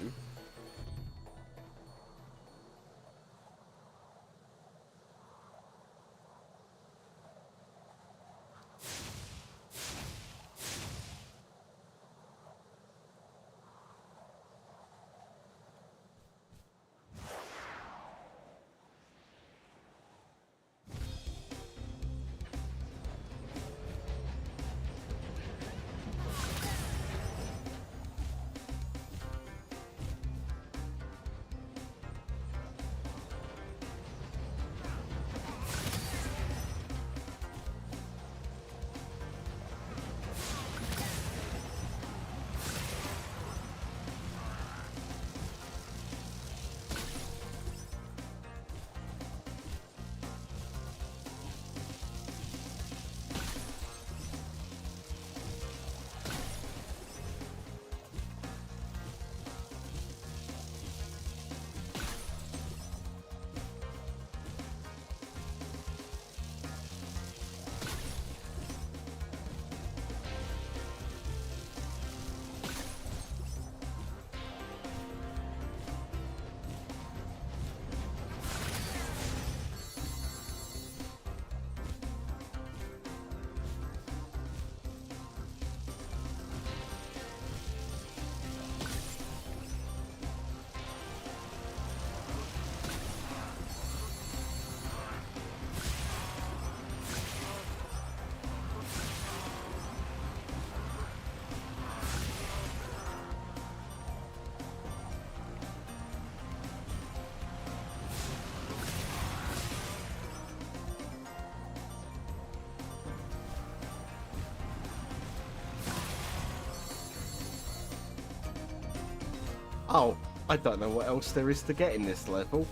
Oh, I don't know what else there is to get in this level.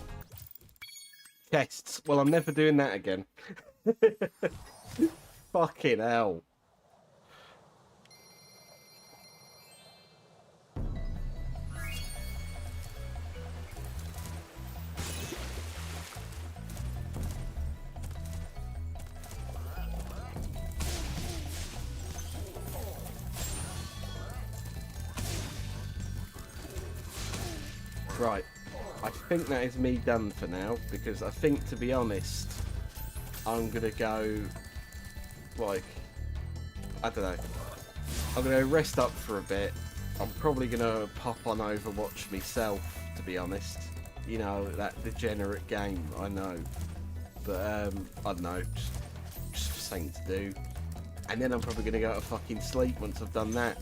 Chests. Well, I'm never doing that again. Fucking hell. Right. I think that is me done for now, because I think, to be honest, I'm going to go, like, I don't know. I'm going to rest up for a bit. I'm probably going to pop on Overwatch myself, to be honest. You know, that degenerate game, I know. But, I don't know, just something to do. And then I'm probably going to go to fucking sleep once I've done that.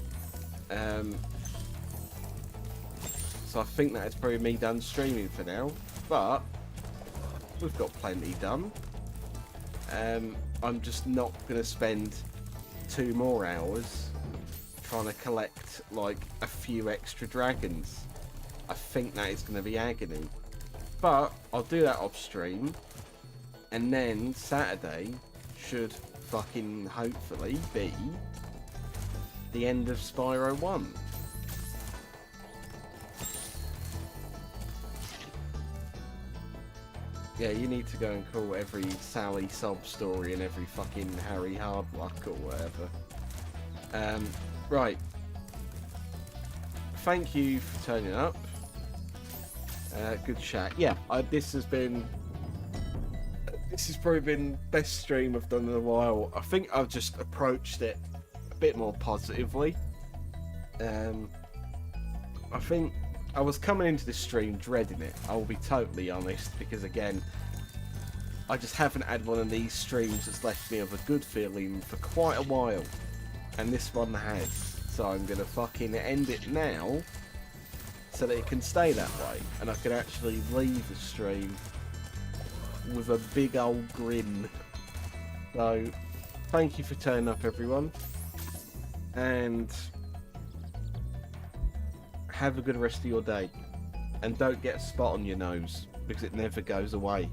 So I think that is probably me done streaming for now. But we've got plenty done. I'm just not going to spend 2 more hours trying to collect like a few extra dragons. I think that is going to be agony. But I'll do that off stream. And then Saturday should fucking hopefully be the end of Spyro 1. Yeah, you need to go and call every Sally sob story and every fucking Harry Hardluck or whatever. Right. Thank you for turning up. Good chat. Yeah, this has probably been best stream I've done in a while. I think I've just approached it a bit more positively. I think I was coming into this stream dreading it, I will be totally honest, because again, I just haven't had one of these streams that's left me with a good feeling for quite a while, and this one has. So I'm going to fucking end it now, so that it can stay that way, and I can actually leave the stream with a big old grin. So, thank you for turning up, everyone, and have a good rest of your day. And don't get a spot on your nose, because it never goes away.